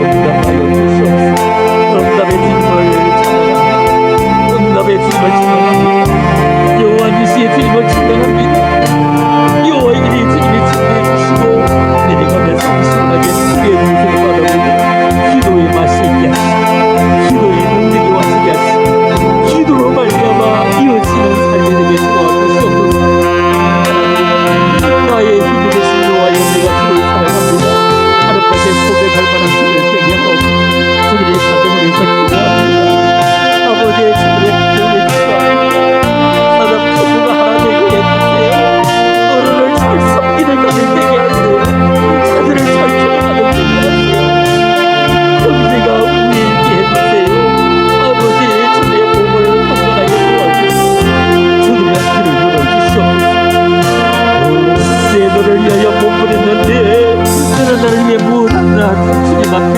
응답하여 주시옵소서. 응답의 주님을 찬양합니다. 응답의 주님을 찬양합니다. 여호와 니시의 주님을 찬양합니다. 여호와의 일이 주님이 침대해 주시고 내려가며 성실하게 주의 눈을 받아보고 기도의 맛이 있게 하시고 기도의 능력이 와지게 하시고 기도로 말미암아 이어지는 삶이 되게 도와주시옵소서. 나의 힘이 되신 여호와의 내가 주를 사랑합니다. 하루밖에 고백할 만한 주를 되게 하고 주들의 가정을 위해서 기도합니다. 아버지의 주들의 가정을 기도합니다. 사람 부부가 하나 되게 해주세요. 어른을 잘 섬기는 가정 되게 하세요. 자들을 잘 교육하는 되게 하세요. 형제가 우애 있게 해주세요. 아버지 주의 몸을 건강하게 도와주시고 주들의 길을 열어주시옵소서. 내 너를 위하여 몸부렸는데 너는 나를 위해 무엇하나 주님 앞에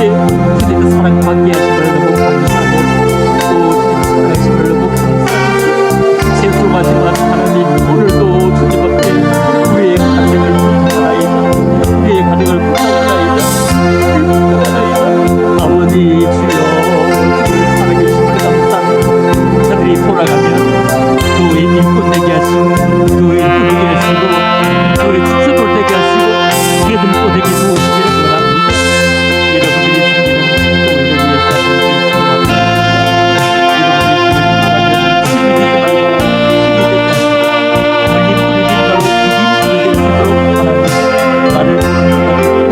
주님의 사랑받게 하심을 너무 감사하고 또 주님 사랑하심을 너무 감사하고 죄송하지만 하나님 오늘도 주님 앞에 우리의 가정을 부탁하나이다. 우리의 가정을 부탁하나이다. 아버지 주여 주를 사랑해 주심을 감사합니다. 저들이 돌아가면 교회 일꾼 되게 하시고 교회 일꾼 되게 하시고 교회 주석을 되게 하시고 믿음도 되게 도우시기를 원합니다. 여러분들이 섬기는 교회를 위해서 하시는 감사합니다. 여러분들이 힘이 되지 말고 힘이 되게 하시고 달림 부리지 말고 부김 부리게 하시도록 하나님 나를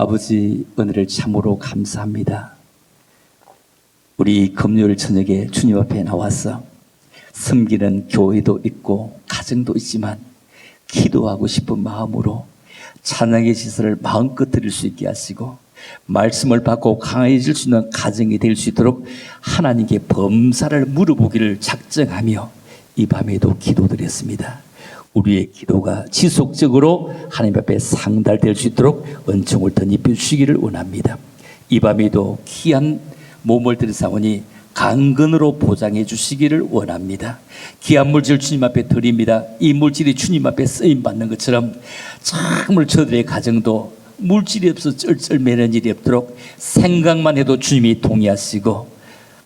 아버지 은혜를 참으로 감사합니다. 우리 금요일 저녁에 주님 앞에 나와서 섬기는 교회도 있고 가정도 있지만 기도하고 싶은 마음으로 찬양의 시설을 마음껏 드릴 수 있게 하시고 말씀을 받고 강해질 수 있는 가정이 될 수 있도록 하나님께 범사를 물어보기를 작정하며 이 밤에도 기도드렸습니다. 우리의 기도가 지속적으로 하나님 앞에 상달될 수 있도록 은총을 덧입혀 주시기를 원합니다. 이 밤에도 귀한 몸을 들이사오니 강건으로 보장해 주시기를 원합니다. 귀한 물질 주님 앞에 드립니다. 이 물질이 주님 앞에 쓰임 받는 것처럼 참을 저들의 가정도 물질이 없어 쩔쩔매는 일이 없도록 생각만 해도 주님이 동의하시고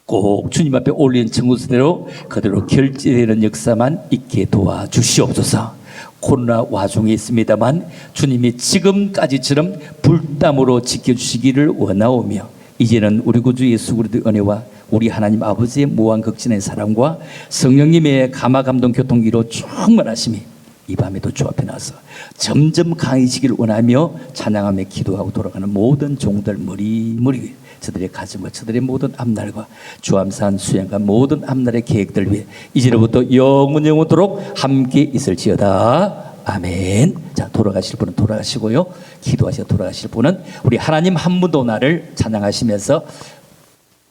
꼭 주님 앞에 올린 청구서대로 그대로 결제되는 역사만 있게 도와주시옵소서. 코로나 와중에 있습니다만 주님이 지금까지처럼 불담으로 지켜주시기를 원하오며 이제는 우리 구주 예수 그리스도의 은혜와 우리 하나님 아버지의 무한극진의 사랑과 성령님의 감화감동 교통기로 충만하심이 이 밤에도 주 앞에 나서 점점 강해지기를 원하며 찬양하며 기도하고 돌아가는 모든 종들 머리머리 저들의 가정과 저들의 모든 앞날과 주암산 수양과 모든 앞날의 계획들 위해 이제로부터 영원토록 함께 있을지어다. 아멘. 자, 돌아가실 분은 돌아가시고요, 기도하셔 돌아가실 분은 우리 하나님 한 분도 나를 찬양하시면서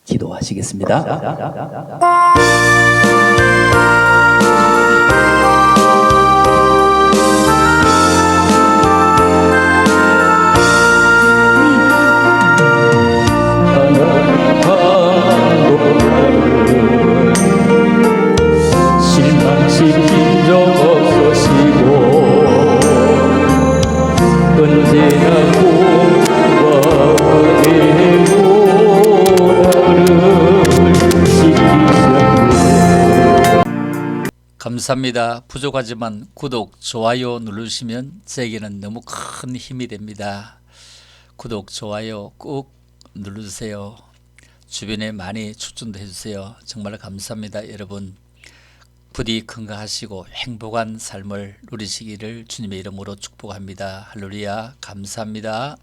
기도하시겠습니다. 실망시킨 적 없으시고 언제나 구원되고 나를 지키셨네. 감사합니다. 부족하지만 구독, 좋아요 누르시면 제게는 너무 큰 힘이 됩니다. 구독, 좋아요 꼭 눌러주세요. 주변에 많이 추천도 해주세요. 정말 감사합니다. 여러분 부디 건강하시고 행복한 삶을 누리시기를 주님의 이름으로 축복합니다. 할렐루야. 감사합니다.